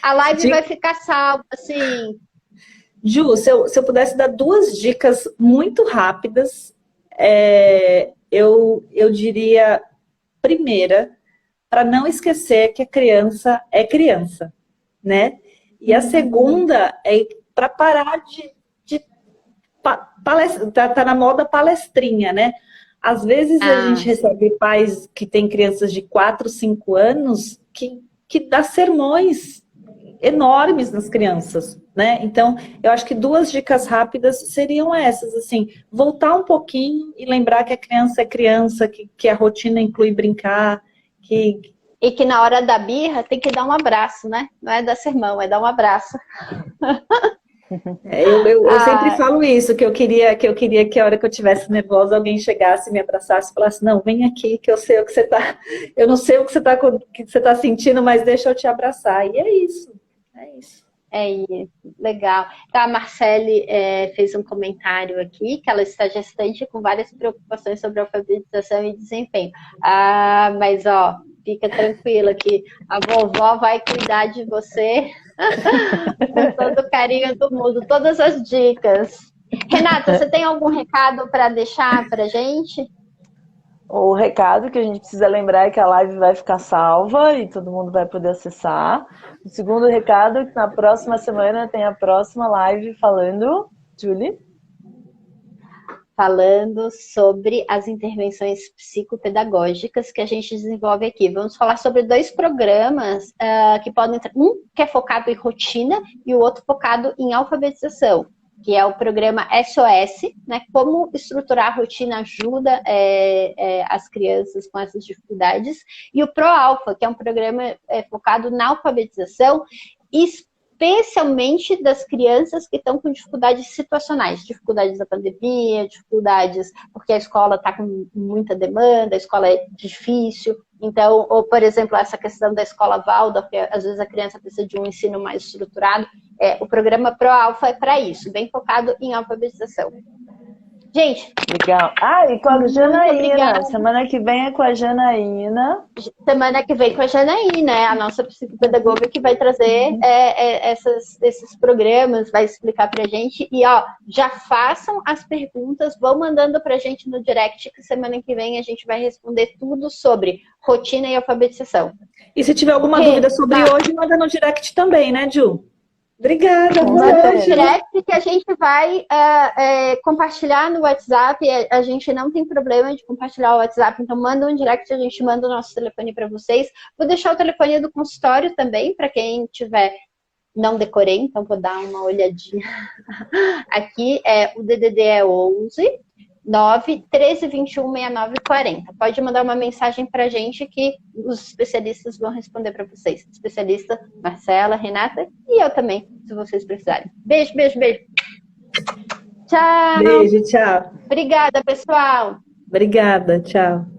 A live vai ficar salva, assim. Ju, se eu pudesse dar 2 dicas muito rápidas, eu diria, primeira, para não esquecer que a criança é criança, né? E a segunda é para parar de tá na moda palestrinha, né? Às vezes a gente recebe pais que têm crianças de 4, 5 anos que dá sermões enormes nas crianças, né? Então, eu acho que 2 dicas rápidas seriam essas, assim, voltar um pouquinho e lembrar que a criança é criança, que a rotina inclui brincar, E que na hora da birra tem que dar um abraço, né? Não é dar sermão, é dar um abraço. Eu sempre falo isso, que eu queria que a hora que eu estivesse nervosa, alguém chegasse, me abraçasse e falasse, não, vem aqui que eu sei o que você tá. Eu não sei o que você tá sentindo, mas deixa eu te abraçar. E é isso. É isso, legal. Então, a Marcele fez um comentário aqui, que ela está gestante com várias preocupações sobre alfabetização e desempenho. Mas, fica tranquila que a vovó vai cuidar de você com todo o carinho do mundo, todas as dicas. Renata, você tem algum recado para deixar para gente? O recado que a gente precisa lembrar é que a live vai ficar salva e todo mundo vai poder acessar. O segundo recado é que na próxima semana tem a próxima live falando, Julie? Falando sobre as intervenções psicopedagógicas que a gente desenvolve aqui. Vamos falar sobre 2 programas que podem... Um que é focado em rotina e o outro focado em alfabetização, que é o programa SOS, né? Como estruturar a rotina ajuda as crianças com essas dificuldades. E o ProAlfa, que é um programa focado na alfabetização, especialmente das crianças que estão com dificuldades situacionais, dificuldades da pandemia, dificuldades porque a escola está com muita demanda, a escola é difícil. Então, ou, por exemplo, essa questão da escola Waldorf, que às vezes a criança precisa de um ensino mais estruturado, o programa ProAlfa é para isso, bem focado em alfabetização. Gente. Legal. E com a Janaína. Semana que vem é com a Janaína. Semana que vem com a Janaína, a nossa psicopedagoga que vai trazer esses programas, vai explicar pra gente. E, já façam as perguntas, vão mandando pra gente no direct, que semana que vem a gente vai responder tudo sobre rotina e alfabetização. E se tiver alguma dúvida sobre hoje, manda no direct também, né, Ju? Obrigada. Manda no direct que a gente vai compartilhar no WhatsApp. A gente não tem problema de compartilhar o WhatsApp, então manda um direct, a gente manda o nosso telefone para vocês. Vou deixar o telefone do consultório também, para quem tiver... Não decorei, então vou dar uma olhadinha. Aqui, o DDD é 11 9 13 21 69 40. Pode mandar uma mensagem pra gente que os especialistas vão responder para vocês. Especialista Marcela, Renata e eu também, se vocês precisarem. Beijo, beijo, beijo. Tchau. Beijo, tchau. Obrigada, pessoal. Obrigada, tchau.